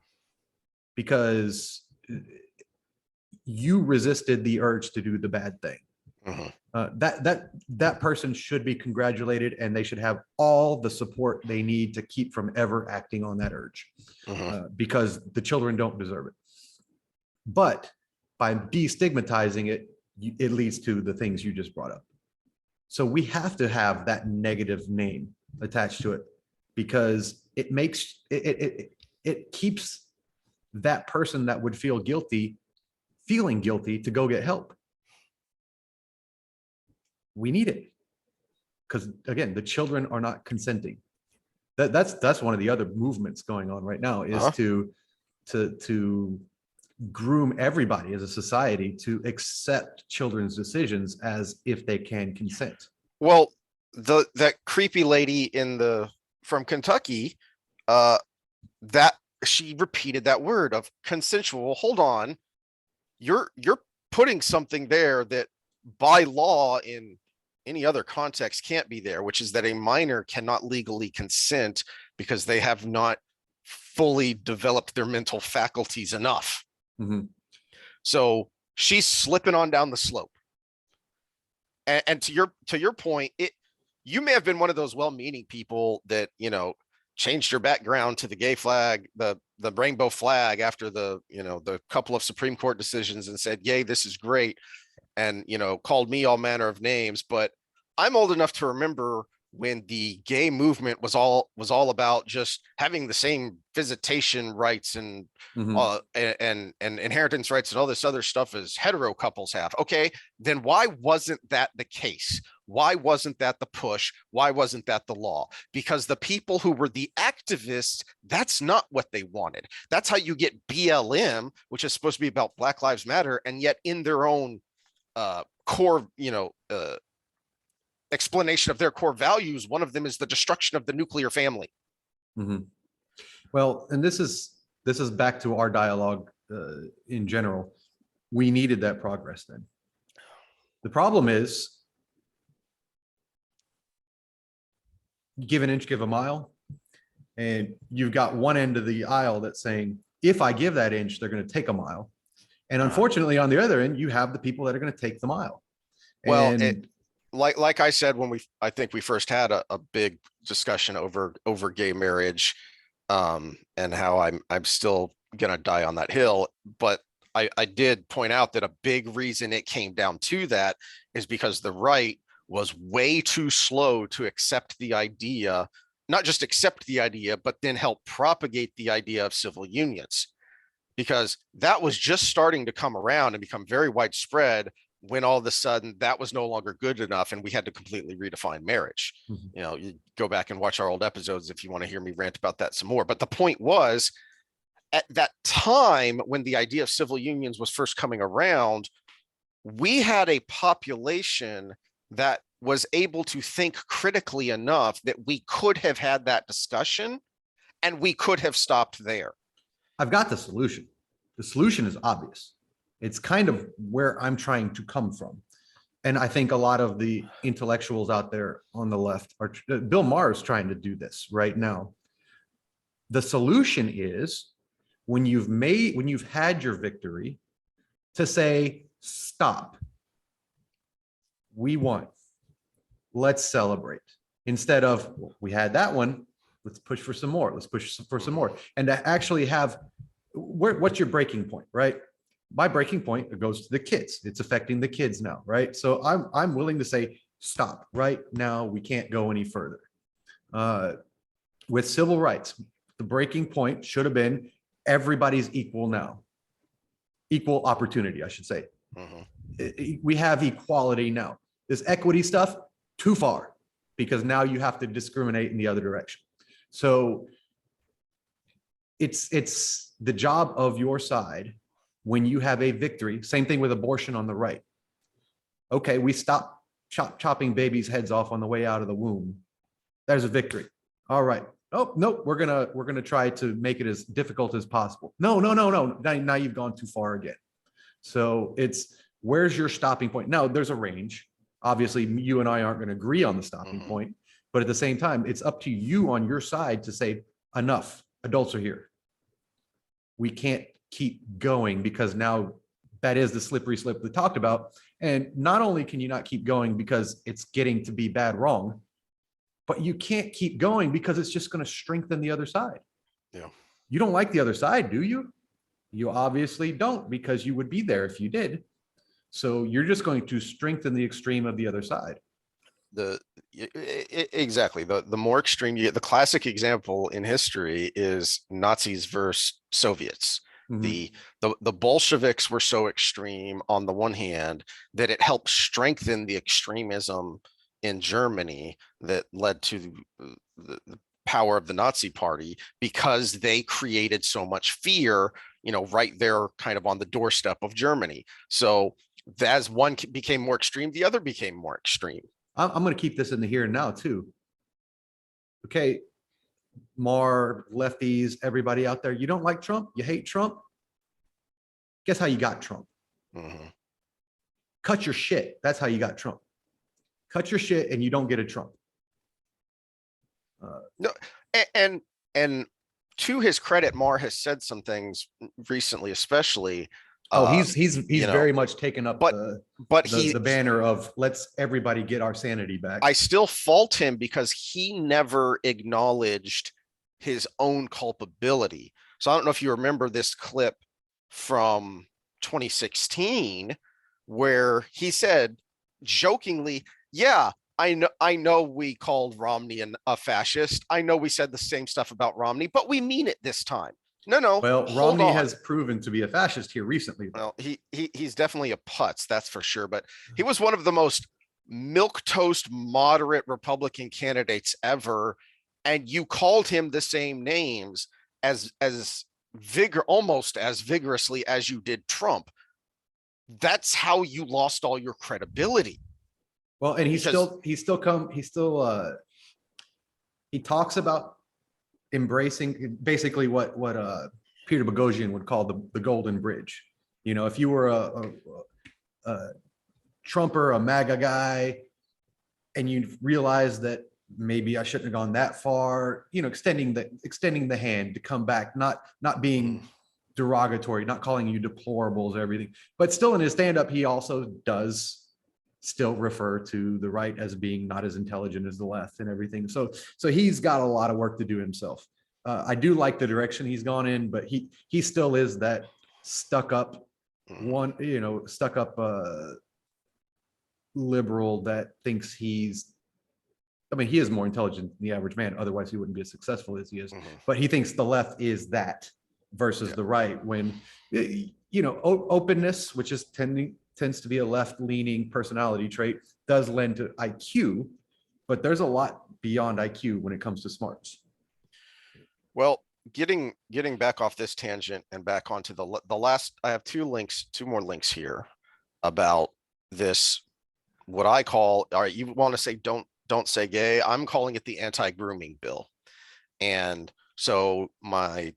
Speaker 2: Because you resisted the urge to do the bad thing. That person should be congratulated, and they should have all the support they need to keep from ever acting on that urge, because the children don't deserve it. But by destigmatizing it, it leads to the things you just brought up. So we have to have that negative name attached to it, because it makes it keeps that person that would feel guilty feeling guilty to go get help. We need it because, again, the children are not consenting. That's one of the other movements going on right now is to groom everybody as a society to accept children's decisions as if they can consent.
Speaker 1: Well, that creepy lady from Kentucky, that she repeated that word of consensual. Hold on, you're putting something there that by law in any other context can't be there, which is that a minor cannot legally consent because they have not fully developed their mental faculties enough. So she's slipping on down the slope. And to your point, you may have been one of those well-meaning people that, changed your background to the gay flag, the rainbow flag after the, the couple of Supreme Court decisions and said, yay, this is great. And, called me all manner of names. But I'm old enough to remember when the gay movement was all about just having the same visitation rights and and inheritance rights and all this other stuff as hetero couples have. Okay, then why wasn't that the case? Why wasn't that the push? Why wasn't that the law? Because the people who were the activists, that's not what they wanted. That's how you get BLM, which is supposed to be about Black Lives Matter, and yet in their own core, explanation of their core values, one of them is the destruction of the nuclear family.
Speaker 2: Well, and this is back to our dialogue in general. We needed that progress then. The problem is, give an inch, give a mile. And you've got one end of the aisle that's saying, if I give that inch, they're going to take a mile. And unfortunately, on the other end, you have the people that are going to take the mile.
Speaker 1: Well,
Speaker 2: and
Speaker 1: like I said, when I think we first had a big discussion over gay marriage, and how I'm still gonna die on that hill. But I did point out that a big reason it came down to that is because the right was way too slow to accept the idea, not just accept the idea, but then help propagate the idea of civil unions, because that was just starting to come around and become very widespread when all of a sudden that was no longer good enough and we had to completely redefine marriage. You go back and watch our old episodes if you want to hear me rant about that some more. But the point was, at that time when the idea of civil unions was first coming around, we had a population that was able to think critically enough that we could have had that discussion and we could have stopped there.
Speaker 2: I've got the solution. The solution is obvious. It's kind of where I'm trying to come from. And I think a lot of the intellectuals out there on the left are, Bill Maher is trying to do this right now. The solution is when you've had your victory, to say, stop. We won. Let's celebrate. Instead of, we had that one, let's push for some more. Let's push for some more. And to actually have, what's your breaking point, right? My breaking point goes to the kids. It's affecting the kids now, right? So I'm willing to say, stop right now. We can't go any further. With civil rights, the breaking point should have been everybody's equal now. Equal opportunity, I should say. We have equality now. This equity stuff, too far, because now you have to discriminate in the other direction. So it's the job of your side when you have a victory. Same thing with abortion on the right. Okay, we stop chopping babies' heads off on the way out of the womb. There's a victory. All right. Oh, no, we're gonna try to make it as difficult as possible. No. Now you've gone too far again. So it's, where's your stopping point? Now there's a range. Obviously, you and I aren't going to agree on the stopping point, but at the same time, it's up to you on your side to say, enough, adults are here. We can't keep going, because now that is the slippery slope we talked about. And not only can you not keep going because it's getting to be bad wrong, but you can't keep going because it's just going to strengthen the other side.
Speaker 1: Yeah. You
Speaker 2: don't like the other side, do you? You obviously don't, because you would be there if you did. So you're just going to strengthen the extreme of the other side.
Speaker 1: Exactly. The more extreme you get, the classic example in history is Nazis versus Soviets. The Bolsheviks were so extreme on the one hand that it helped strengthen the extremism in Germany that led to the power of the Nazi party, because they created so much fear, right there kind of on the doorstep of Germany. So as one became more extreme, the other became more extreme.
Speaker 2: I'm going to keep this in the here and now too. Okay, Mar, lefties, everybody out there, you don't like Trump? You hate Trump? Guess how you got Trump? Cut your shit. That's how you got Trump. Cut your shit and you don't get a Trump.
Speaker 1: No, and to his credit, Mar has said some things recently, especially.
Speaker 2: He's very much taken up the banner of let's everybody get our sanity back.
Speaker 1: I still fault him because he never acknowledged his own culpability. So I don't know if you remember this clip from 2016 where he said jokingly, yeah, I know we called Romney a fascist. I know we said the same stuff about Romney, but we mean it this time. No,
Speaker 2: Well,
Speaker 1: hold
Speaker 2: Romney
Speaker 1: on.
Speaker 2: has proven to be a fascist here recently.
Speaker 1: Well, he's definitely a putz, that's for sure. But he was one of the most milquetoast moderate Republican candidates ever, and you called him the same names as almost as vigorously as you did Trump. That's how you lost all your credibility.
Speaker 2: Well, and he talks about embracing basically what Peter Boghossian would call the golden bridge. You know, if you were a Trumper, a MAGA guy, and you realize that maybe I shouldn't have gone that far, you know, extending the hand to come back, not being derogatory, not calling you deplorables or everything, but still in his stand-up, he also does still refer to the right as being not as intelligent as the left and everything. So he's got a lot of work to do himself. I do like the direction he's gone in, but he still is that stuck up liberal that thinks he is more intelligent than the average man. Otherwise he wouldn't be as successful as he is. But he thinks the left is that versus the right, when, you know, openness, which is tends to be a left-leaning personality trait, does lend to IQ, but there's a lot beyond IQ when it comes to smarts.
Speaker 1: Well, getting back off this tangent and back onto the last, I have two more links here about this, what I call, all right, you want to say don't say gay, I'm calling it the anti-grooming bill. And so my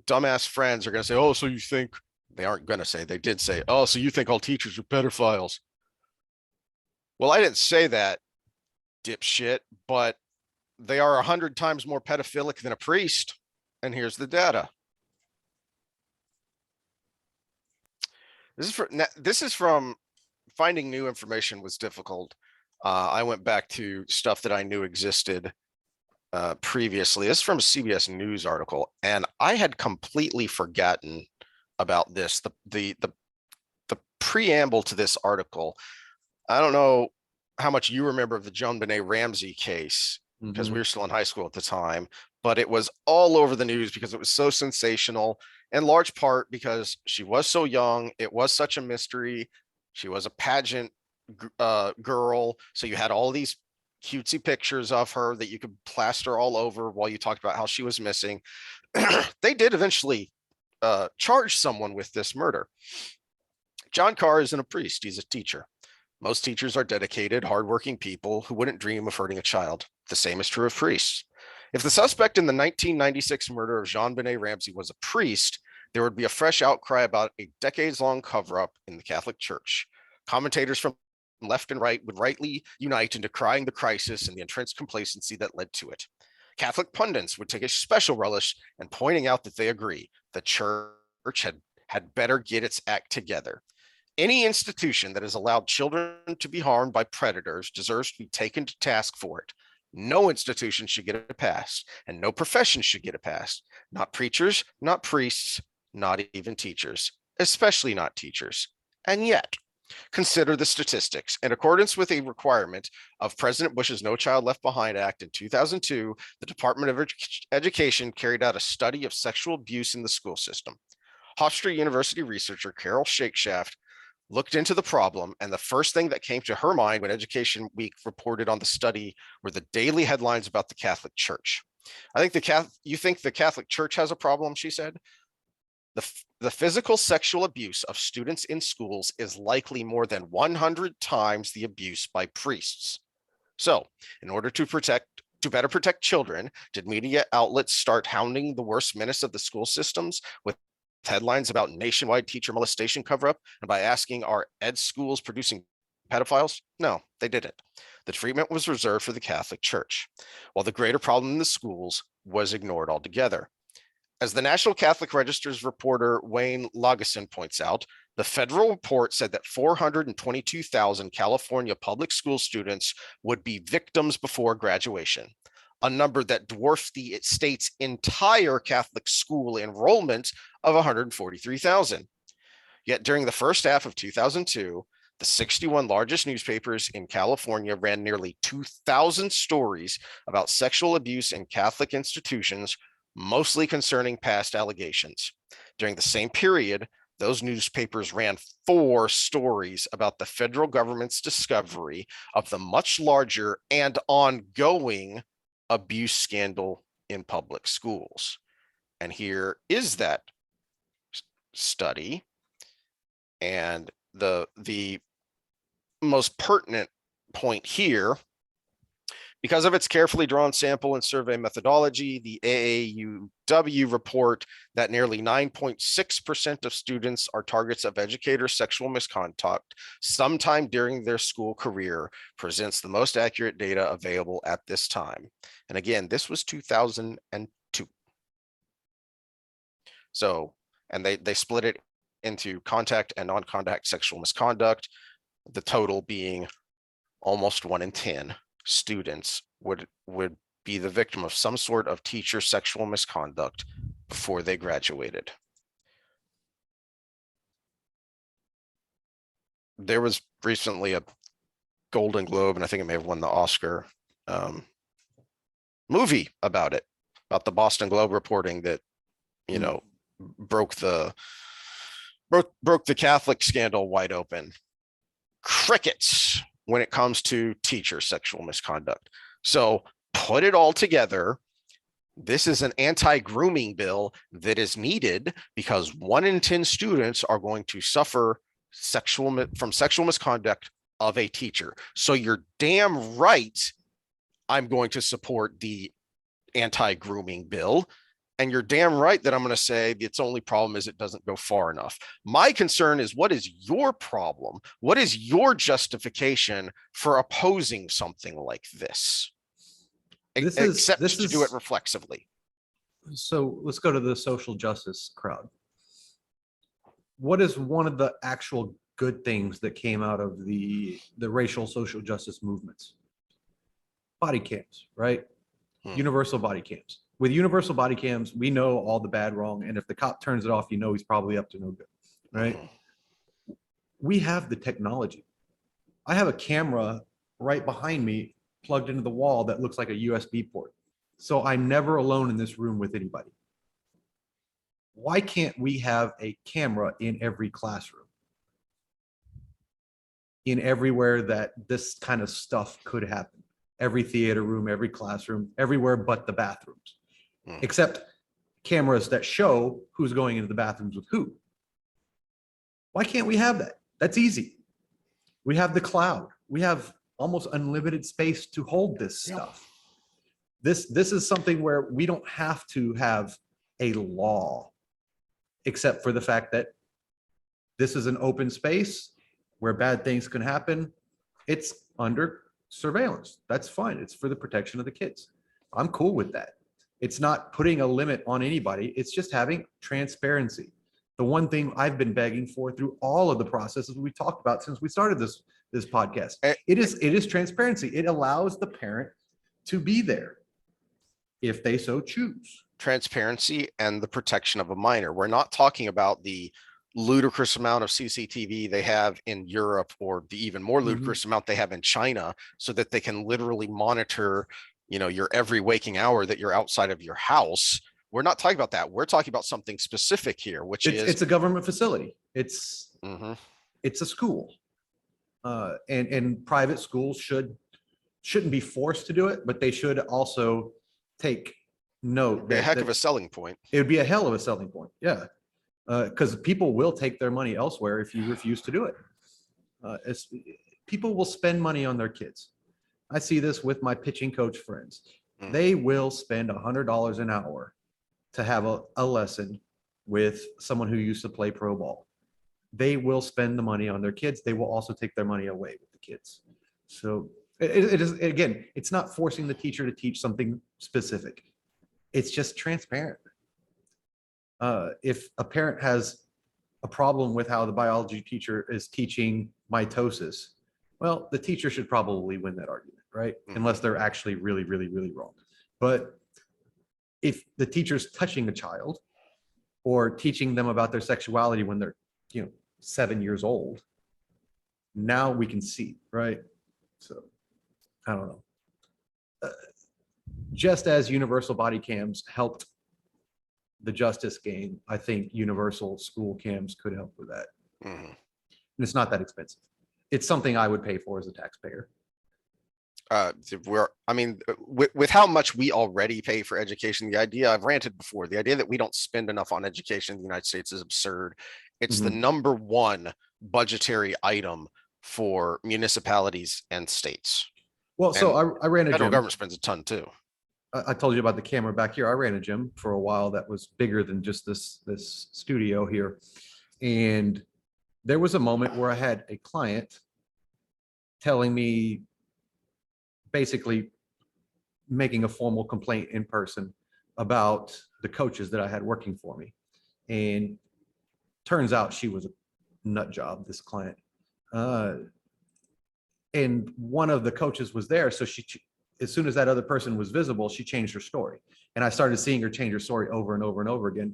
Speaker 1: dumbass friends are going to say, oh, so you think, they aren't going to say, they did say, oh, so you think all teachers are pedophiles. Well, I didn't say that, dipshit, but they are 100 times more pedophilic than a priest. And here's the data. This is from finding new information was difficult. I went back to stuff that I knew existed previously. This is from a CBS News article, and I had completely forgotten about this. The preamble to this article. I don't know how much you remember of the JonBenet Ramsey case, because we were still in high school at the time, but it was all over the news because it was so sensational, in large part because she was so young. It was such a mystery. She was a pageant girl. So you had all these cutesy pictures of her that you could plaster all over while you talked about how she was missing. They did eventually charge someone with this murder. John Carr isn't a priest. He's a teacher. Most teachers are dedicated, hardworking people who wouldn't dream of hurting a child. The same is true of priests. If the suspect in the 1996 murder of JonBenet Ramsey was a priest, there would be a fresh outcry about a decades-long cover-up in the Catholic Church. Commentators from left and right would rightly unite in decrying the crisis and the entrenched complacency that led to it. Catholic pundits would take a special relish in pointing out that they agree the church had better get its act together. Any institution that has allowed children to be harmed by predators deserves to be taken to task for it. No institution should get a pass, and no profession should get a pass. Not preachers, not priests, not even teachers, especially not teachers. And yet, consider the statistics. In accordance with a requirement of President Bush's No Child Left Behind Act in 2002, the Department of Education carried out a study of sexual abuse in the school system. Hofstra University researcher Carol Shakeshaft looked into the problem, and the first thing that came to her mind when Education Week reported on the study were the daily headlines about the Catholic Church. You think the Catholic Church has a problem, she said. The physical sexual abuse of students in schools is likely more than 100 times the abuse by priests. So, in order to better protect children, did media outlets start hounding the worst menace of the school systems with headlines about nationwide teacher molestation cover-up, and by asking, are ed schools producing pedophiles? No, they didn't. The treatment was reserved for the Catholic Church, while the greater problem in the schools was ignored altogether. As the National Catholic Register's reporter Wayne Lageson points out, the federal report said that 422,000 California public school students would be victims before graduation. a number that dwarfed the state's entire Catholic school enrollment of 143,000. Yet during the first half of 2002, the 61 largest newspapers in California ran nearly 2,000 stories about sexual abuse in Catholic institutions, mostly concerning past allegations. During the same period, those newspapers ran 4 stories about the federal government's discovery of the much larger and ongoing abuse scandal in public schools. And here is that study. And the most pertinent point here, because of its carefully drawn sample and survey methodology, the AAUW report that nearly 9.6% of students are targets of educators' sexual misconduct sometime during their school career presents the most accurate data available at this time. And again, this was 2002. So, and they split it into contact and non-contact sexual misconduct, the total being almost 1 in 10 students would be the victim of some sort of teacher sexual misconduct before they graduated. There was recently a Golden Globe, and I think it may have won the Oscar, movie about it, about the Boston Globe reporting that, you know, broke the Catholic scandal wide open. Crickets when it comes to teacher sexual misconduct. So put it all together. This is an anti-grooming bill that is needed because 1 in 10 students are going to suffer from sexual misconduct of a teacher. So you're damn right I'm going to support the anti-grooming bill. And you're damn right that I'm going to say its only problem is it doesn't go far enough. My concern is, what is your problem? What is your justification for opposing something like this? Except to do it reflexively.
Speaker 2: So let's go to the social justice crowd. What is one of the actual good things that came out of the racial social justice movements? Body cams, right? Universal body cams. With universal body cams, we know all the bad, wrong, and if the cop turns it off, you know he's probably up to no good, right? We have the technology. I have a camera right behind me plugged into the wall that looks like a USB port. So I'm never alone in this room with anybody. Why can't we have a camera in every classroom? In everywhere that this kind of stuff could happen. Every theater room, every classroom, everywhere but the bathrooms. Except cameras that show who's going into the bathrooms with who. Why can't we have that? That's easy. We have the cloud. We have almost unlimited space to hold this stuff. This is something where we don't have to have a law, except for the fact that this is an open space where bad things can happen. It's under surveillance. That's fine. It's for the protection of the kids. I'm cool with that. It's not putting a limit on anybody. It's just having transparency. The one thing I've been begging for through all of the processes we talked about since we started this podcast, it is transparency. It allows the parent to be there if they so choose.
Speaker 1: Transparency and the protection of a minor. We're not talking about the ludicrous amount of CCTV they have in Europe, or the even more ludicrous amount they have in China, so that they can literally monitor, you know, your every waking hour that you're outside of your house. We're not talking about that. We're talking about something specific here, which
Speaker 2: it's a government facility. It's a school, and private schools shouldn't be forced to do it, but they should also take note.
Speaker 1: Be a heck of a selling point.
Speaker 2: It would be a hell of a selling point. Yeah. Because people will take their money elsewhere if you refuse to do it. People will spend money on their kids. I see this with my pitching coach friends. They will spend $100 an hour to have a lesson with someone who used to play pro ball. They will spend the money on their kids. They will also take their money away with the kids. So it is, again, it's not forcing the teacher to teach something specific. It's just transparent. If a parent has a problem with how the biology teacher is teaching mitosis, well, the teacher should probably win that argument, right? Unless they're actually really, really, really wrong. But if the teacher's touching a child or teaching them about their sexuality when they're, 7 years old, now we can see, right? So I don't know. Just as universal body cams helped the justice game, I think universal school cams could help with that.
Speaker 1: Mhm.
Speaker 2: And it's not that expensive. It's something I would pay for as a taxpayer.
Speaker 1: With how much we already pay for education, the idea I've ranted before, the idea that we don't spend enough on education in the United States is absurd. It's the number one budgetary item for municipalities and states.
Speaker 2: Well, so I ran a
Speaker 1: Federal
Speaker 2: gym.
Speaker 1: government spends a ton too.
Speaker 2: I told you about the camera back here. I ran a gym for a while that was bigger than just this studio here. And there was a moment where I had a client telling me, basically making a formal complaint in person about the coaches that I had working for me. And turns out she was a nut job, this client. And one of the coaches was there. So she, as soon as that other person was visible, she changed her story. And I started seeing her change her story over and over and over again.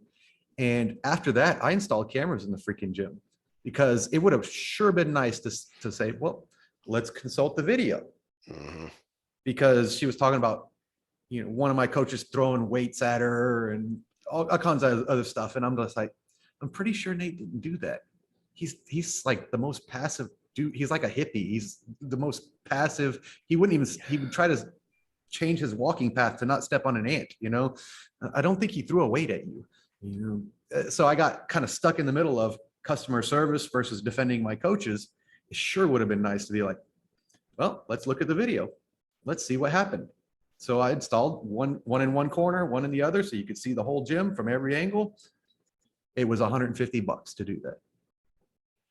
Speaker 2: And after that, I installed cameras in the freaking gym, because it would have sure been nice to say, well, let's consult the video.
Speaker 1: Mhm.
Speaker 2: Because she was talking about, one of my coaches throwing weights at her and all kinds of other stuff. And I'm just like, I'm pretty sure Nate didn't do that. He's like the most passive dude. He's like a hippie. He's the most passive. He would try to change his walking path to not step on an ant, I don't think he threw a weight at you, So I got kind of stuck in the middle of customer service versus defending my coaches. It sure would have been nice to be like, well, let's look at the video. Let's see what happened. So I installed one in one corner, one in the other, so you could see the whole gym from every angle. It was $150 to do that.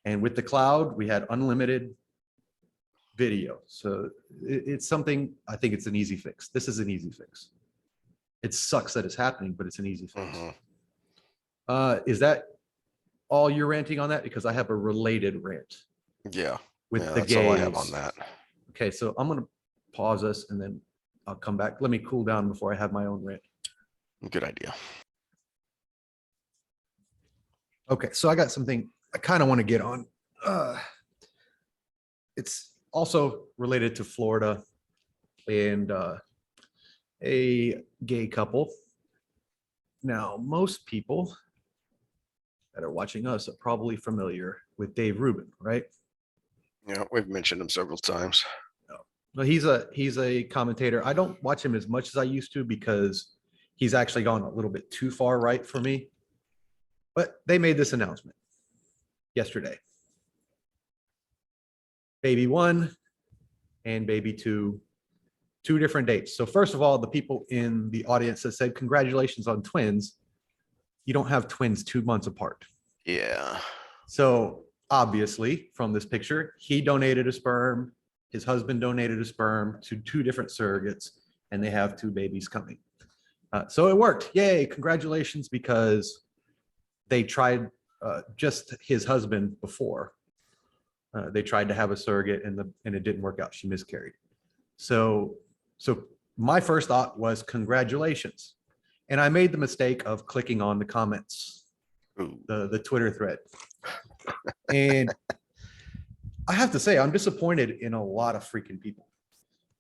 Speaker 2: And with the cloud, we had unlimited video. So it's something, I think it's an easy fix. This is an easy fix. It sucks that it's happening, but it's an easy fix. Is that all you're ranting on that? Because I have a related rant.
Speaker 1: Yeah.
Speaker 2: With the
Speaker 1: that's all I have
Speaker 2: gays.
Speaker 1: on that.
Speaker 2: Okay, so I'm going to pause us and then I'll come back. Let me cool down before I have my own rant.
Speaker 1: Good idea.
Speaker 2: Okay, so I got something I kind of want to get on. It's also related to Florida and a gay couple. Now, most people that are watching us are probably familiar with Dave Rubin, right?
Speaker 1: Yeah, we've mentioned him several times.
Speaker 2: Well, he's a commentator. I don't watch him as much as I used to because he's actually gone a little bit too far right for me. But they made this announcement yesterday. Baby 1 and baby 2, 2 different dates. So first of all, the people in the audience that said, congratulations on twins. You don't have twins 2 months apart.
Speaker 1: Yeah.
Speaker 2: So obviously from this picture, he donated a sperm. His husband donated a sperm to 2 different surrogates, and they have 2 babies coming. So it worked. Yay, congratulations, because they tried just his husband before. They tried to have a surrogate and it didn't work out. She miscarried. So my first thought was congratulations. And I made the mistake of clicking on the comments, the Twitter thread. And I have to say, I'm disappointed in a lot of freaking people.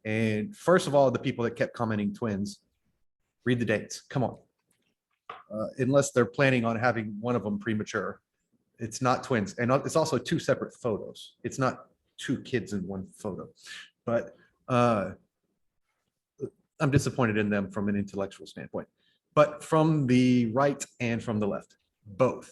Speaker 2: And first of all, the people that kept commenting twins, read the dates. Come on. Unless they're planning on having one of them premature. It's not twins. And it's also 2 separate photos. It's not 2 kids in one photo. But I'm disappointed in them from an intellectual standpoint. But from the right and from the left, both.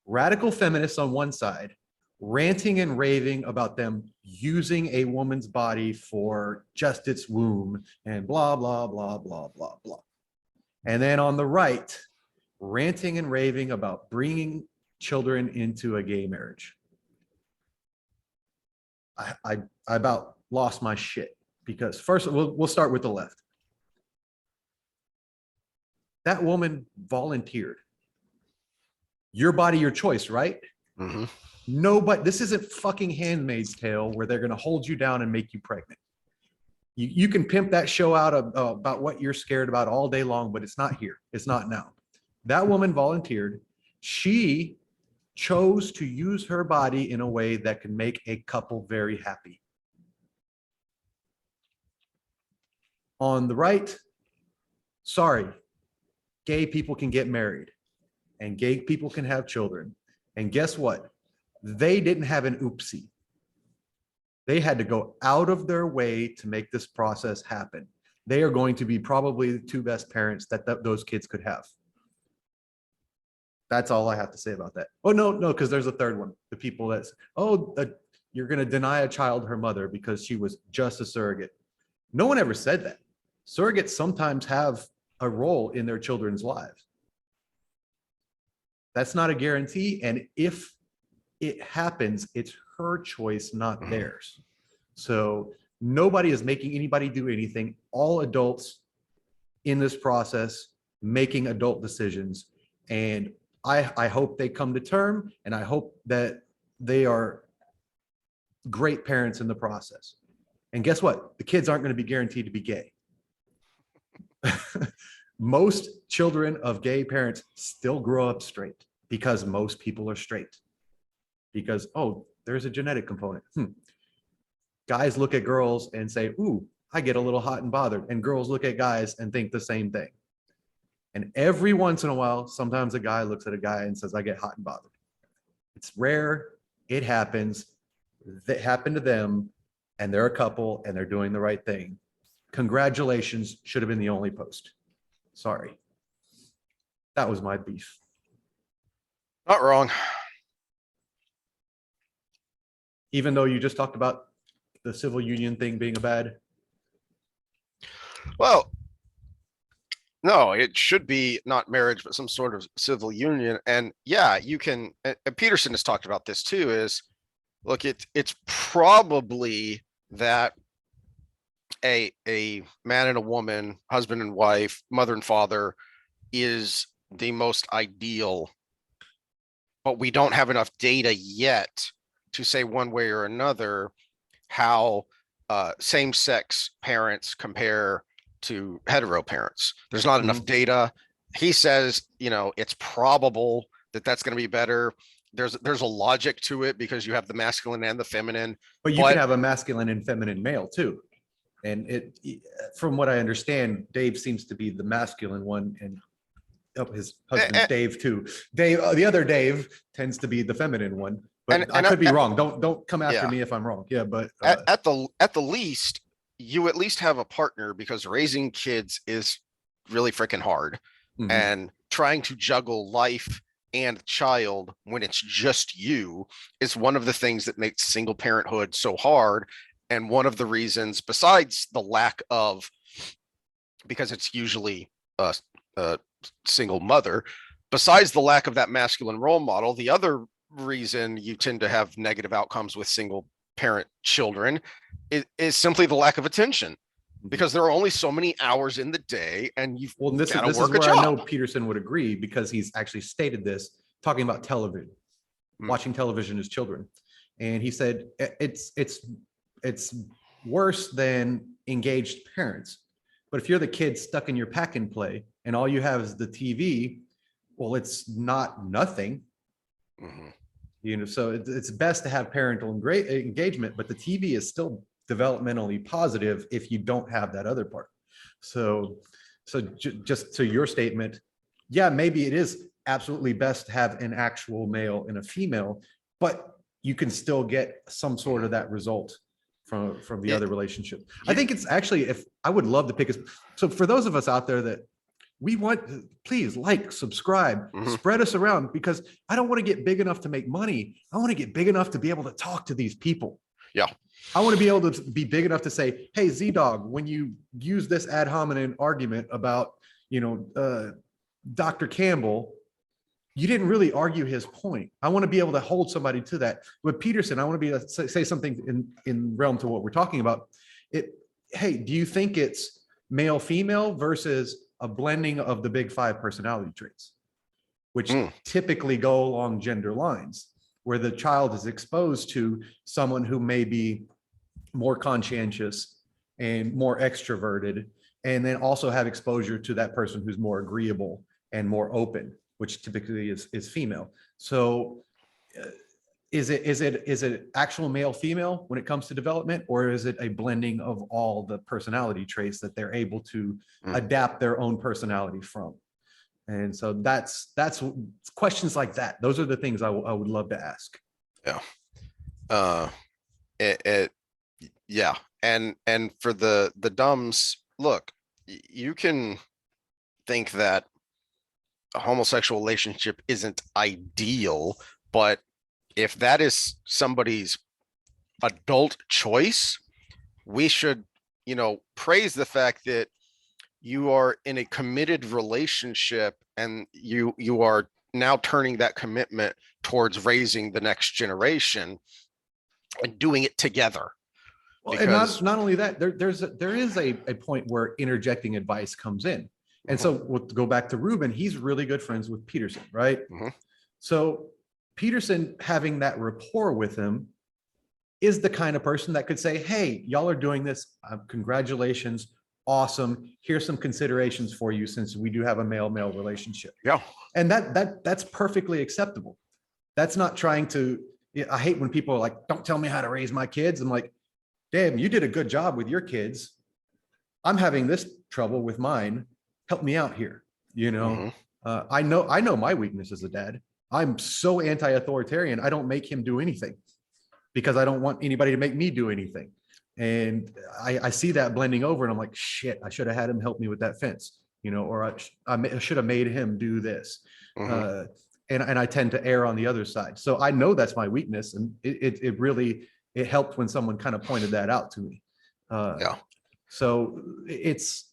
Speaker 2: Radical feminists on one side, ranting and raving about them using a woman's body for just its womb and blah, blah, blah, blah, blah, blah. And then on the right, ranting and raving about bringing children into a gay marriage. I about lost my shit because first we'll start with the left. That woman volunteered. Your body, your choice, right?
Speaker 1: Mm-hmm.
Speaker 2: Nobody, this isn't fucking Handmaid's Tale where they're going to hold you down and make you pregnant. You can pimp that show out about what you're scared about all day long, but it's not here. It's not now. That woman volunteered. She chose to use her body in a way that can make a couple very happy. On the right, sorry, gay people can get married and gay people can have children. And guess what? They didn't have an oopsie. They had to go out of their way to make this process happen. They are going to be probably the two best parents that those kids could have. That's all I have to say about that. Oh, no, because there's a third one. The people that's, you're going to deny a child her mother because she was just a surrogate. No one ever said that. Surrogates sometimes have a role in their children's lives. That's not a guarantee. And if it happens, it's her choice, not theirs. So nobody is making anybody do anything. All adults in this process making adult decisions. And I hope they come to term, and I hope that they are great parents in the process. And guess what? The kids aren't going to be guaranteed to be gay. Most children of gay parents still grow up straight because most people are straight. Because, there's a genetic component. Guys look at girls and say, ooh, I get a little hot and bothered. And girls look at guys and think the same thing. And every once in a while, sometimes a guy looks at a guy and says, I get hot and bothered. It's rare. It happens. That happened to them. And they're a couple and they're doing the right thing. Congratulations should have been the only post. Sorry. That was my beef.
Speaker 1: Not wrong.
Speaker 2: Even though you just talked about the civil union thing being a bad.
Speaker 1: Well, no, it should be not marriage, but some sort of civil union. And yeah, you can, and Peterson has talked about this too, is look, it's probably that a man and a woman, husband and wife, mother and father is the most ideal, but we don't have enough data yet to say one way or another how same-sex parents compare to hetero parents. There's not enough data. He says, it's probable that that's going to be better. There's a logic to it because you have the masculine and the feminine.
Speaker 2: But you can have a masculine and feminine male too. And from what I understand, Dave seems to be the masculine one, and his husband's Dave too. Dave, the other Dave tends to be the feminine one. But I could be wrong. Don't come after me if I'm wrong. Yeah, but
Speaker 1: at the least, you at least have a partner, because raising kids is really freaking hard. Mm-hmm. And trying to juggle life and child when it's just you is one of the things that makes single parenthood so hard. And one of the reasons, besides the lack of, because it's usually a single mother, besides the lack of that masculine role model, the other reason you tend to have negative outcomes with single parent children is simply the lack of attention, because there are only so many hours in the day, and you've
Speaker 2: this is where I know Peterson would agree, because he's actually stated this talking about television, watching television as children. And he said it's worse than engaged parents. But if you're the kid stuck in your pack and play and all you have is the TV, well, it's not nothing. Mm-hmm. So it's best to have parental engagement, but the TV is still developmentally positive if you don't have that other part. So just to your statement, yeah, maybe it is absolutely best to have an actual male and a female, but you can still get some sort of that result from the other relationship. I think it's actually, if I would love to pick so for those of us out there that we want, please subscribe, spread us around, because I don't want to get big enough to make money. I want to get big enough to be able to talk to these people.
Speaker 1: Yeah.
Speaker 2: I want to be able to be big enough to say, hey, Z-Dog, when you use this ad hominem argument about, Dr. Campbell, you didn't really argue his point. I want to be able to hold somebody to that. With Peterson, I want to be able to say something in realm to what we're talking about. Hey, do you think it's male, female versus a blending of the big 5 personality traits, which typically go along gender lines, where the child is exposed to someone who may be more conscientious and more extroverted, and then also have exposure to that person who's more agreeable and more open, which typically is female. So is it actual male female when it comes to development, or is it a blending of all the personality traits that they're able to adapt their own personality from? And so that's questions like that. Those are the things I would love to ask.
Speaker 1: Yeah. Yeah. And for the dumbs, look, you can think that a homosexual relationship isn't ideal, but if that is somebody's adult choice, we should, praise the fact that you are in a committed relationship and you are now turning that commitment towards raising the next generation and doing it together.
Speaker 2: Well, because... and not only that, there is a point where interjecting advice comes in. And so we'll go back to Rubin. He's really good friends with Peterson, right? So Peterson having that rapport with him is the kind of person that could say, hey, y'all are doing this. Congratulations. Awesome. Here's some considerations for you since we do have a male-male relationship.
Speaker 1: Yeah.
Speaker 2: And that's perfectly acceptable. That's not trying to, I hate when people are like, don't tell me how to raise my kids. I'm like, damn, you did a good job with your kids. I'm having this trouble with mine. Help me out here. I know my weakness as a dad. I'm so anti-authoritarian. I don't make him do anything because I don't want anybody to make me do anything. And I see that blending over and I'm like, shit, I should have had him help me with that fence, or I should have made him do this. And I tend to err on the other side. So I know that's my weakness. And it really helped when someone kind of pointed that out to me. So it's,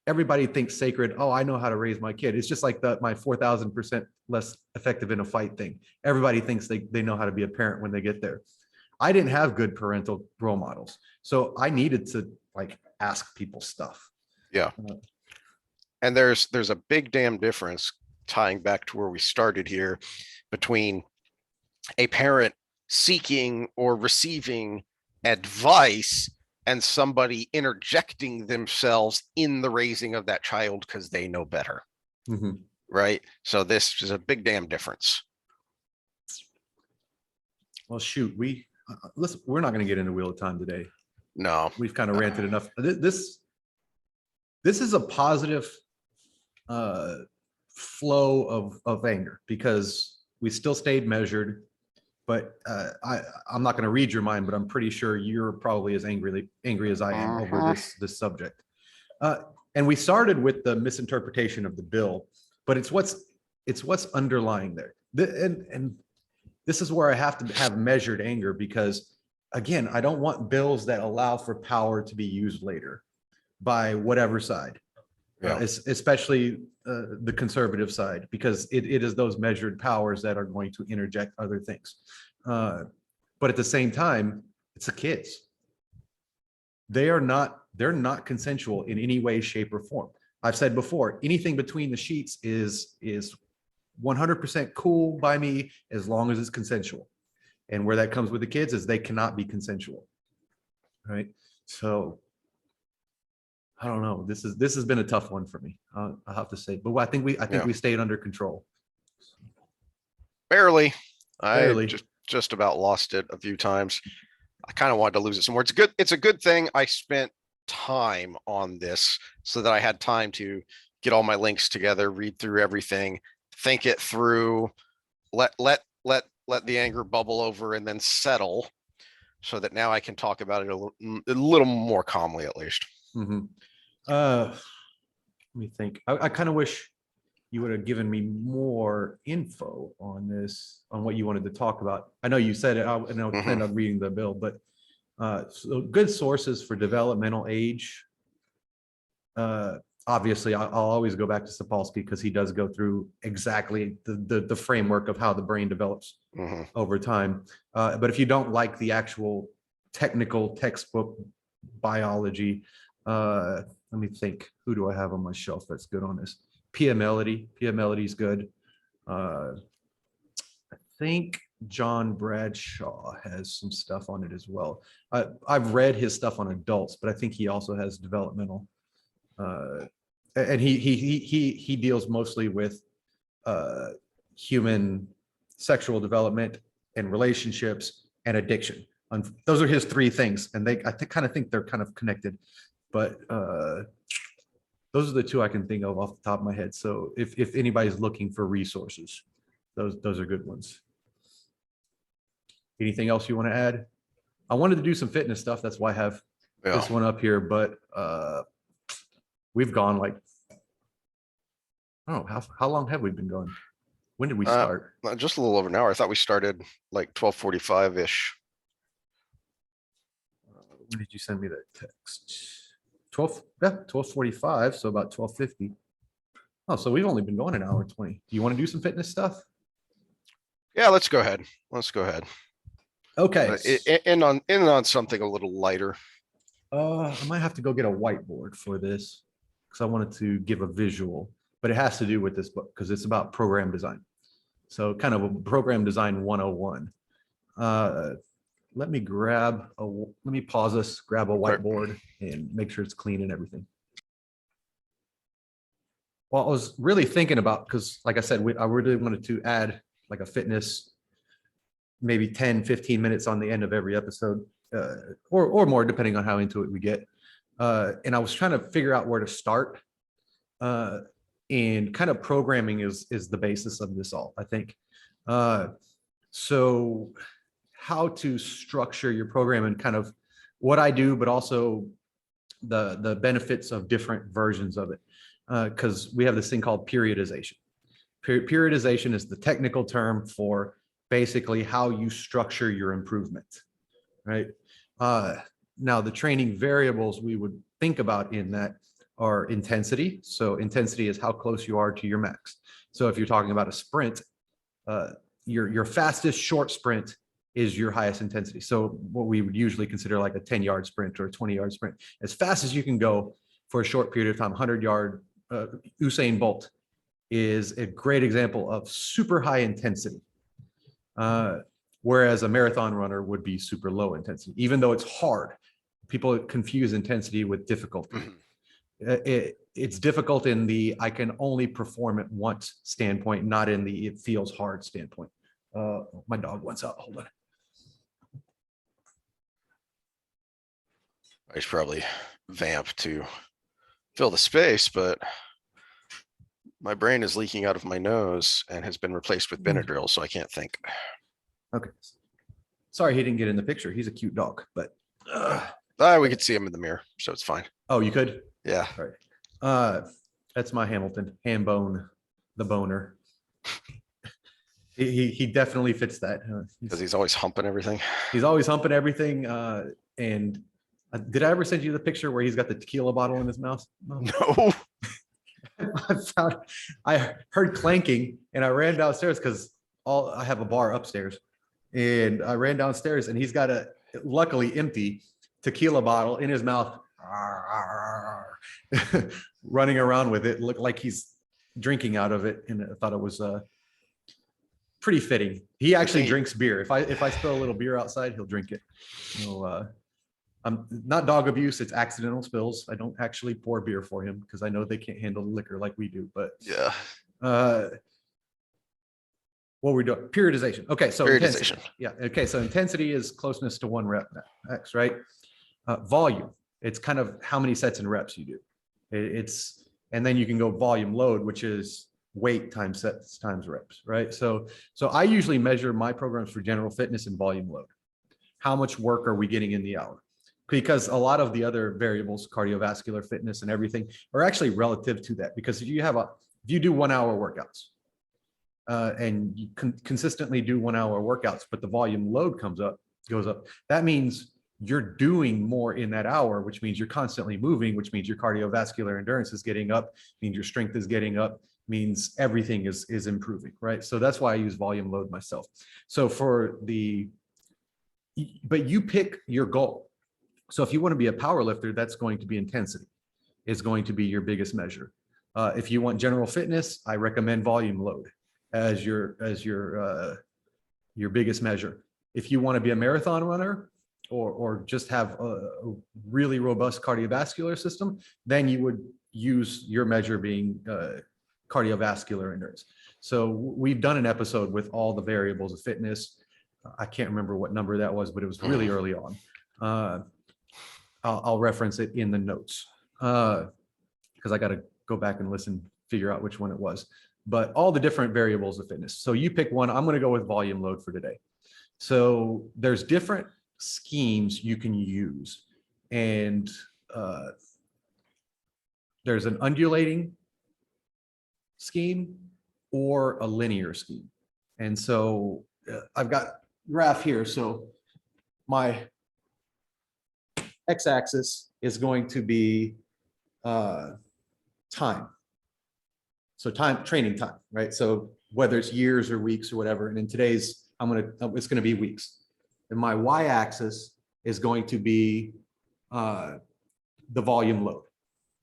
Speaker 2: everybody thinks sacred. Oh, I know how to raise my kid. It's just like my 4,000% less effective in a fight thing. Everybody thinks they know how to be a parent when they get there. I didn't have good parental role models. So I needed to ask people stuff.
Speaker 1: Yeah. And there's a big damn difference, tying back to where we started here, between a parent seeking or receiving advice and somebody interjecting themselves in the raising of that child because they know better. Right. So this is a big damn difference.
Speaker 2: Well, shoot, listen, we're not going to get into Wheel of Time today.
Speaker 1: No,
Speaker 2: we've kind of ranted enough. This is a positive flow of anger because we still stayed measured. But I'm not going to read your mind, but I'm pretty sure you're probably as angry as I am over this subject. And we started with the misinterpretation of the bill, but it's what's underlying there. And this is where I have to have measured anger because, again, I don't want bills that allow for power to be used later by whatever side. Especially the conservative side, because it is those measured powers that are going to interject other things. But at the same time, it's the kids. They're not consensual in any way, shape, or form. I've said before, anything between the sheets is 100% cool by me as long as it's consensual. And where that comes with the kids is they cannot be consensual. Right. So I don't know. This has been a tough one for me. I have to say, but I think we stayed under control.
Speaker 1: Barely. I just about lost it a few times. I kind of wanted to lose it some more. It's a good thing I spent time on this so that I had time to get all my links together, read through everything, think it through, let the anger bubble over and then settle so that now I can talk about it a little more calmly, at least.
Speaker 2: Let me think. I kind of wish you would have given me more info on this, on what you wanted to talk about. I know you said it, and I planned on reading the bill, but so good sources for developmental age. Obviously, I'll always go back to Sapolsky because he does go through exactly the framework of how the brain develops over time. But if you don't like the actual technical textbook biology, let me think. Who do I have on my shelf that's good on this? Pia Melody. Pia Melody's good. I think John Bradshaw has some stuff on it as well. I've read his stuff on adults, but I think he also has developmental. And he deals mostly with human sexual development and relationships and addiction. Those are his three things, and I kind of think they're kind of connected. But those are the two I can think of off the top of my head. So if anybody's looking for resources, those are good ones. Anything else you want to add? I wanted to do some fitness stuff. That's why I have this one up here, but we've gone like, oh, how long have we been going? When did we start?
Speaker 1: Just a little over an hour. I thought we started like 12:45-ish.
Speaker 2: When did you send me that text? 12:45, so about 12:50. Oh, so we've only been going an hour and 20. Do you want to do some fitness stuff?
Speaker 1: Yeah, let's go ahead. Let's go ahead.
Speaker 2: Okay.
Speaker 1: And on something a little lighter.
Speaker 2: I might have to go get a whiteboard for this because I wanted to give a visual, but it has to do with this book because it's about program design. So kind of a program design 101. Let me pause this, grab a whiteboard and make sure it's clean and everything. Well, I was really thinking about, because like I said, I really wanted to add like a fitness, maybe 10, 15 minutes on the end of every episode, or more, depending on how into it we get. And I was trying to figure out where to start. And kind of programming is the basis of this all, I think. So how to structure your program and kind of what I do, but also the benefits of different versions of it. Because we have this thing called periodization. Periodization is the technical term for basically how you structure your improvement, right? Now, the training variables we would think about in that are intensity. So intensity is how close you are to your max. So if you're talking about a sprint, your fastest short sprint is your highest intensity. So what we would usually consider like a 10-yard sprint or a 20-yard sprint, as fast as you can go for a short period of time. 100-yard Usain Bolt is a great example of super high intensity. Whereas a marathon runner would be super low intensity, even though it's hard. People confuse intensity with difficulty. It's difficult in the I can only perform it once standpoint, not in the it feels hard standpoint. My dog wants out. Hold on.
Speaker 1: I should probably vamp to fill the space, but my brain is leaking out of my nose and has been replaced with Benadryl, so I can't think.
Speaker 2: Okay. Sorry he didn't get in the picture. He's a cute dog, but
Speaker 1: we could see him in the mirror, so it's fine.
Speaker 2: Oh, you could?
Speaker 1: Yeah.
Speaker 2: All right. That's my Hamilton, Hambone, the boner. He definitely fits that.
Speaker 1: Because he's always humping everything.
Speaker 2: He's always humping everything. And did I ever send you the picture where he's got the tequila bottle in his mouth?
Speaker 1: No.
Speaker 2: I heard clanking and I ran downstairs because I have a bar upstairs, and I ran downstairs and he's got a luckily empty tequila bottle in his mouth, running around with it. Looked like he's drinking out of it, and I thought it was pretty fitting. He actually drinks beer. If I spill a little beer outside, he'll drink it. So I'm not dog abuse. It's accidental spills. I don't actually pour beer for him because I know they can't handle liquor like we do. But
Speaker 1: yeah.
Speaker 2: What we're doing, periodization. Okay, so
Speaker 1: periodization.
Speaker 2: Intensity. Yeah. Okay, so intensity is closeness to 1 rep max, right? Volume. It's kind of how many sets and reps you do. And then you can go volume load, which is weight times sets times reps, right? So I usually measure my programs for general fitness and volume load. How much work are we getting in the hour? Because a lot of the other variables, cardiovascular fitness and everything, are actually relative to that. Because if you do 1 hour workouts, and you consistently do 1 hour workouts, but the volume load goes up, that means you're doing more in that hour, which means you're constantly moving, which means your cardiovascular endurance is getting up, means your strength is getting up, means everything is improving, right? So that's why I use volume load myself. So but you pick your goal. So if you want to be a power lifter, that's going to be intensity. It's going to be your biggest measure. If you want general fitness, I recommend volume load as your your biggest measure. If you want to be a marathon runner or just have a really robust cardiovascular system, then you would use your measure being cardiovascular endurance. So we've done an episode with all the variables of fitness. I can't remember what number that was, but it was really early on. I'll reference it in the notes because I got to go back and listen, figure out which one it was. But all the different variables of fitness. So you pick one. I'm going to go with volume load for today. So there's different schemes you can use. And there's an undulating scheme or a linear scheme. And so I've got a graph here. So my x-axis is going to be time. So training time, right? So whether it's years or weeks or whatever, and in today's, it's going to be weeks. And my y-axis is going to be the volume load.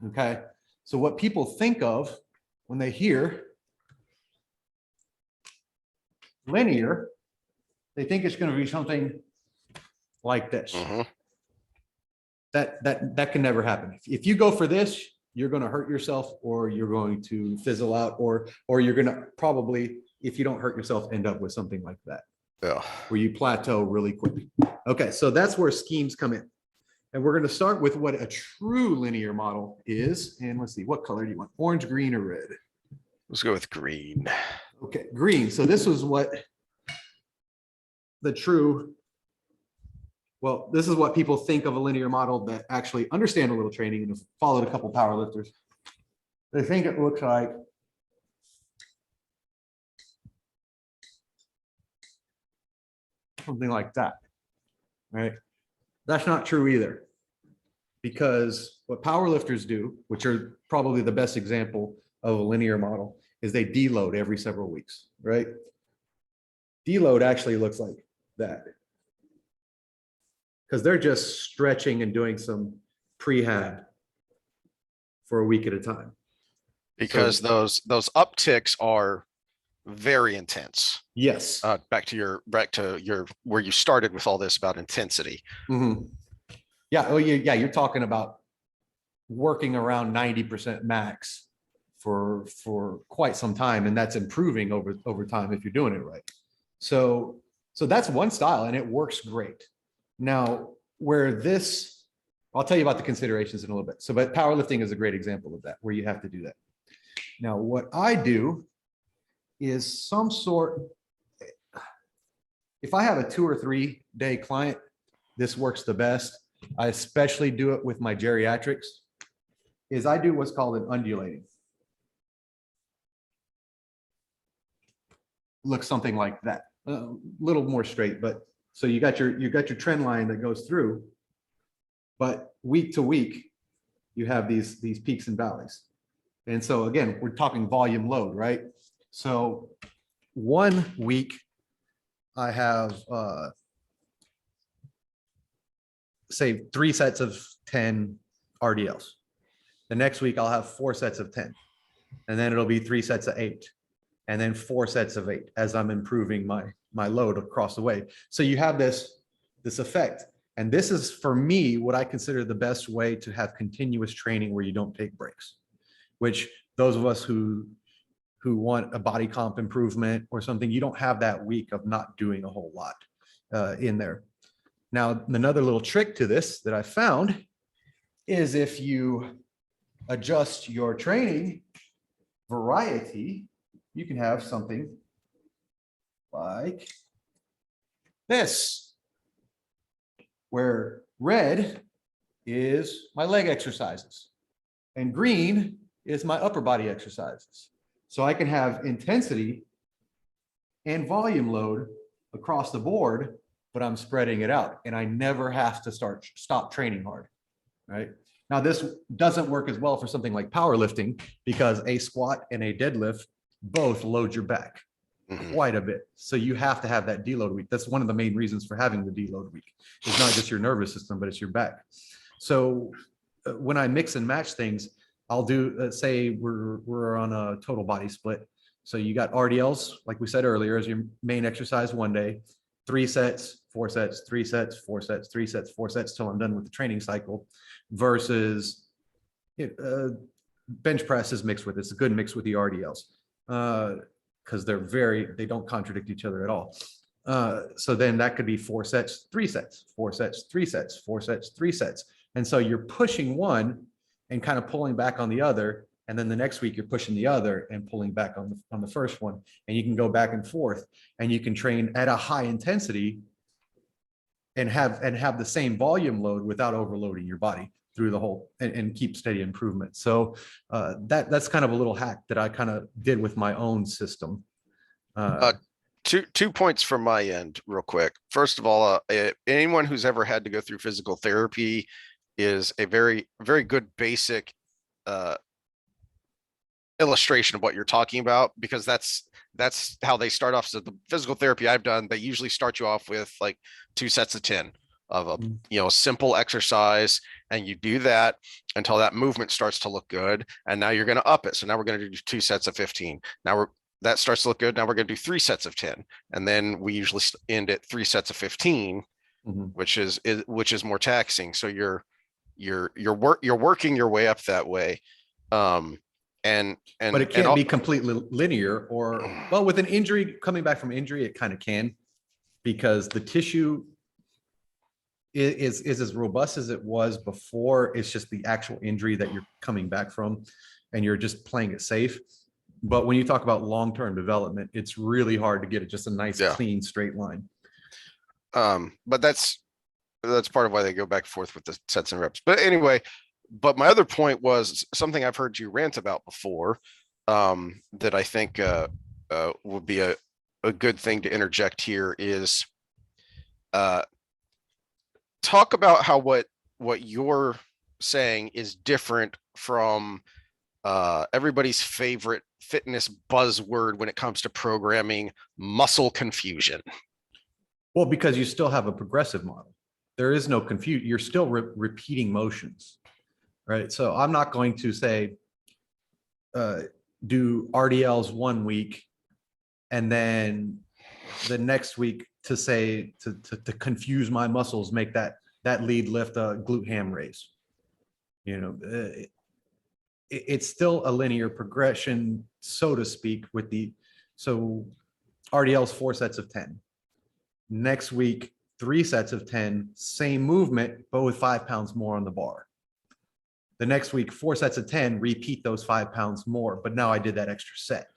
Speaker 2: Okay. So what people think of when they hear linear, they think it's going to be something like this. That can never happen. If you go for this, you're going to hurt yourself, or you're going to fizzle out, or you're going to probably, if you don't hurt yourself, end up with something like that.
Speaker 1: Yeah.
Speaker 2: Where you plateau really quickly. Okay, so that's where schemes come in. And we're going to start with what a true linear model is. And let's see, what color do you want? Orange, green, or red?
Speaker 1: Let's go with green.
Speaker 2: Okay, green. So this was what the true, well, this is what people think of a linear model that actually understand a little training and have followed a couple power lifters. They think it looks like something like that, right? That's not true either, because what power lifters do, which are probably the best example of a linear model, is they deload every several weeks, right? Deload actually looks like that, because they're just stretching and doing some prehab for a week at a time.
Speaker 1: Because those upticks are very intense.
Speaker 2: Yes.
Speaker 1: Back to your where you started with all this about intensity.
Speaker 2: Mm-hmm. Yeah. Oh, yeah. You're talking about working around 90% max for quite some time, and that's improving over time if you're doing it right. So that's one style, and it works great. Now, I'll tell you about the considerations in a little bit. So, but powerlifting is a great example of that, where you have to do that. Now, what I do is if I have a 2 or 3 day client, this works the best. I especially do it with my geriatrics, is I do what's called an undulating. Looks something like that, a little more straight, but so you got your trend line that goes through, but week to week, you have these peaks and valleys. And so again, we're talking volume load, right? So 1 week I have say 3 sets of 10 RDLs. The next week I'll have 4 sets of 10, and then it'll be 3 sets of 8, and then 4 sets of 8 as I'm improving my load across the way. So you have this effect. And this is, for me, what I consider the best way to have continuous training where you don't take breaks, which those of us who want a body comp improvement or something, you don't have that week of not doing a whole lot in there. Now, another little trick to this that I found is if you adjust your training variety, you can have something like this, where red is my leg exercises and green is my upper body exercises. So I can have intensity and volume load across the board, but I'm spreading it out, and I never have to stop training hard, right? Now, this doesn't work as well for something like powerlifting, because a squat and a deadlift both load your back quite a bit. So you have to have that deload week. That's one of the main reasons for having the deload week. It's not just your nervous system, but it's your back. So when I mix and match things, I'll do, say we're on a total body split. So you got RDLs, like we said earlier, as your main exercise one day, 3 sets, 4 sets, 3 sets, 4 sets, 3 sets, 4 sets till I'm done with the training cycle, versus bench press is mixed with, it's a good mix with the RDLs, because they don't contradict each other at all. So then that could be 4 sets, 3 sets, 4 sets, 3 sets, 4 sets, 3 sets. And so you're pushing one and kind of pulling back on the other. And then the next week you're pushing the other and pulling back on the first one. And you can go back and forth, and you can train at a high intensity and have the same volume load without overloading your body through the whole, and keep steady improvement. So that's kind of a little hack that I kind of did with my own system.
Speaker 1: Two points from my end real quick. First of all, anyone who's ever had to go through physical therapy is a very, very good basic illustration of what you're talking about, because that's how they start off. So the physical therapy I've done, they usually start you off with like 2 sets of 10 of a simple exercise, and you do that until that movement starts to look good, and now you're going to up it. So now we're going to do 2 sets of 15. Now that starts to look good. Now we're going to do 3 sets of 10, and then we usually end at 3 sets of 15, which is more taxing. So you're working your way up that way.
Speaker 2: But it can't be completely linear, or, well, with an injury, coming back from injury, it kind of can, because the tissue is as robust as it was before. It's just the actual injury that you're coming back from, and you're just playing it safe. But when you talk about long-term development, it's really hard to get it just a nice, clean, straight line.
Speaker 1: But that's part of why they go back and forth with the sets and reps. But anyway, but my other point was something I've heard you rant about before, that I think would be a good thing to interject here is talk about how what you're saying is different from everybody's favorite fitness buzzword when it comes to programming, muscle confusion.
Speaker 2: Well, because you still have a progressive model. There is no confusion. You're still repeating motions, right? So I'm not going to say, do RDLs one week, and then the next week to say, to confuse my muscles, make that lead lift a glute ham raise. It's still a linear progression, so to speak, so RDLs 4 sets of 10. Next week, 3 sets of 10, same movement, but with 5 pounds more on the bar. The next week, 4 sets of 10, repeat those 5 pounds more, but now I did that extra set.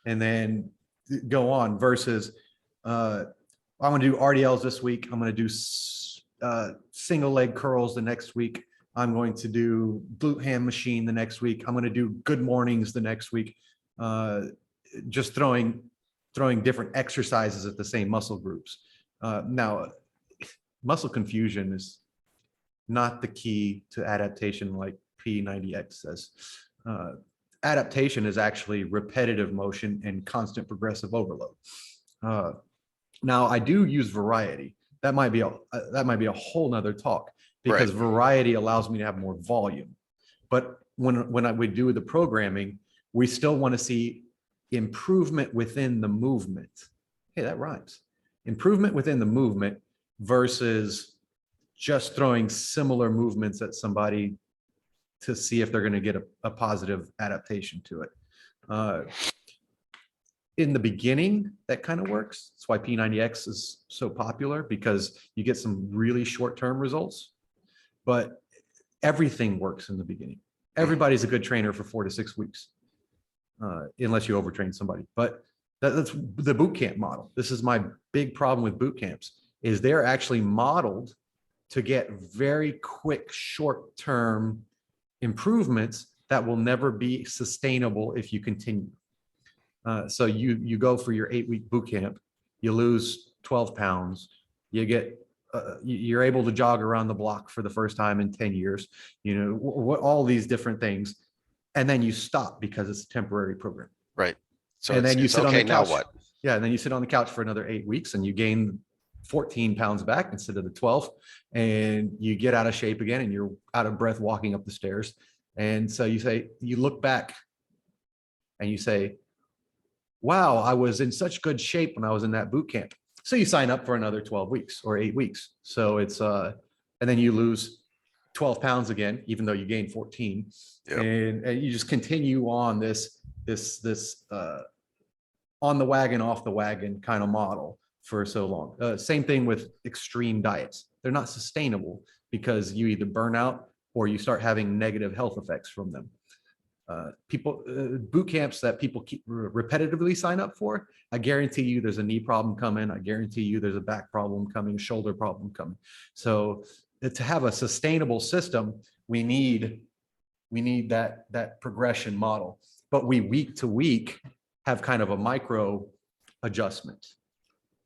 Speaker 2: And then go on, versus I'm going to do RDLs this week. I'm going to do single leg curls the next week. I'm going to do glute ham machine the next week. I'm going to do good mornings the next week. Just throwing different exercises at the same muscle groups. Now, muscle confusion is not the key to adaptation, like P90X says. Adaptation is actually repetitive motion and constant progressive overload. Now, I do use variety. That might be a whole nother talk, because variety allows me to have more volume. But when we do the programming, we still want to see improvement within the movement. Hey, that rhymes. Improvement within the movement versus just throwing similar movements at somebody to see if they're going to get a positive adaptation to it. In the beginning, that kind of works. That's why P90X is so popular, because you get some really short-term results, but everything works in the beginning. Everybody's a good trainer for 4 to 6 weeks, unless you overtrain somebody. But that's the boot camp model. This is my big problem with boot camps, is they're actually modeled to get very quick, short-term improvements that will never be sustainable if you continue. So you go for your 8-week boot camp, you lose 12 pounds, you're able to jog around the block for the first time in 10 years, all these different things. And then you stop because it's a temporary program.
Speaker 1: Right. So
Speaker 2: and then you sit on the couch.
Speaker 1: Now what?
Speaker 2: Yeah. And then you sit on the couch for another 8 weeks, and you gain 14 pounds back instead of the 12, and you get out of shape again, and you're out of breath walking up the stairs. And so you look back and you say, wow, I was in such good shape when I was in that boot camp. So you sign up for another 12 weeks or 8 weeks. So it's, and then you lose 12 pounds again, even though you gained 14.
Speaker 1: Yep.
Speaker 2: And you just continue on this on the wagon, off the wagon kind of model for so long. Same thing with extreme diets. They're not sustainable because you either burn out or you start having negative health effects from them. Boot camps that people keep repetitively sign up for, I guarantee you there's a knee problem coming. I guarantee you there's a back problem coming, shoulder problem coming. So to have a sustainable system, we need that progression model. But we week to week have kind of a micro adjustment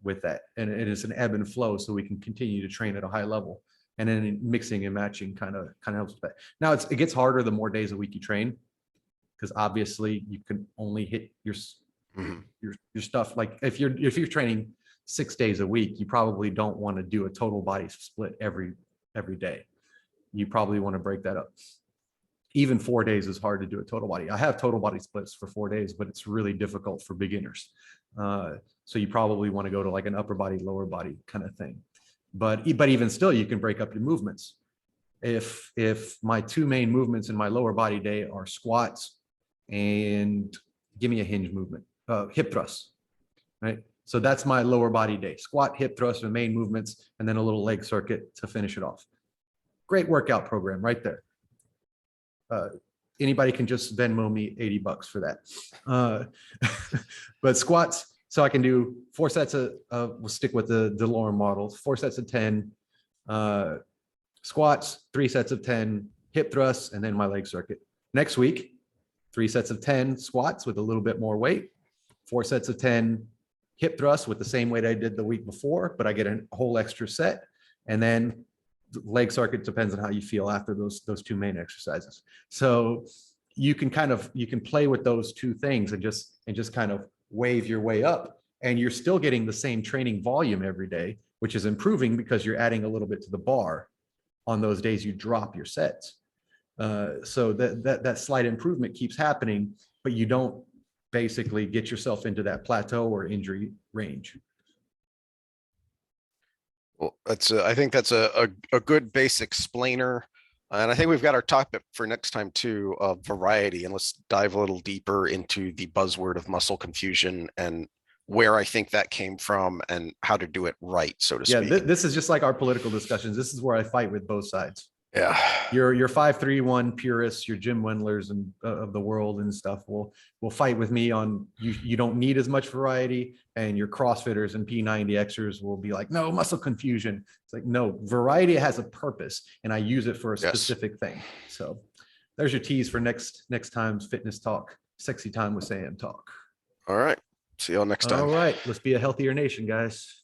Speaker 2: with that. And it is an ebb and flow so we can continue to train at a high level. And then mixing and matching kind of helps with that. Now it gets harder the more days a week you train, because obviously you can only hit your stuff. Like if you're training 6 days a week, you probably don't want to do a total body split every day. You probably want to break that up. Even 4 days is hard to do a total body. I have total body splits for 4 days, but it's really difficult for beginners. So you probably want to go to like an upper body, lower body kind of thing. But even still, you can break up your movements. If my 2 main movements in my lower body day are squats and give me a hinge movement, hip thrusts, right? So that's my lower body day. Squat, hip thrust, the main movements, and then a little leg circuit to finish it off. Great workout program right there. Anybody can just Venmo me $80 for that. But squats, so I can do 4 sets of, we'll stick with the DeLorme model, 4 sets of 10, squats, 3 sets of 10, hip thrusts, and then my leg circuit. Next week, 3 sets of 10 squats with a little bit more weight, 4 sets of 10 hip thrusts with the same weight I did the week before, but I get a whole extra set. And then leg circuit depends on how you feel after those 2 main exercises. So you can play with those 2 things and just kind of wave your way up, and you're still getting the same training volume every day, which is improving because you're adding a little bit to the bar on those days you drop your sets. So that slight improvement keeps happening, but you don't basically get yourself into that plateau or injury range.
Speaker 1: Well, I think that's a good base explainer. And I think we've got our topic for next time too, of variety. And let's dive a little deeper into the buzzword of muscle confusion and where I think that came from and how to do it right, so to speak.
Speaker 2: Yeah, this is just like our political discussions. This is where I fight with both sides.
Speaker 1: Yeah.
Speaker 2: Your 5-3-1 purists, your Jim Wendlers and of the world and stuff will fight with me on you don't need as much variety, and your CrossFitters and P90Xers will be like, no, muscle confusion. It's like, no, variety has a purpose, and I use it for a specific thing. So there's your tease for next time's fitness talk. Sexy time with Sam talk.
Speaker 1: All right. See y'all next time.
Speaker 2: All right. Let's be a healthier nation, guys.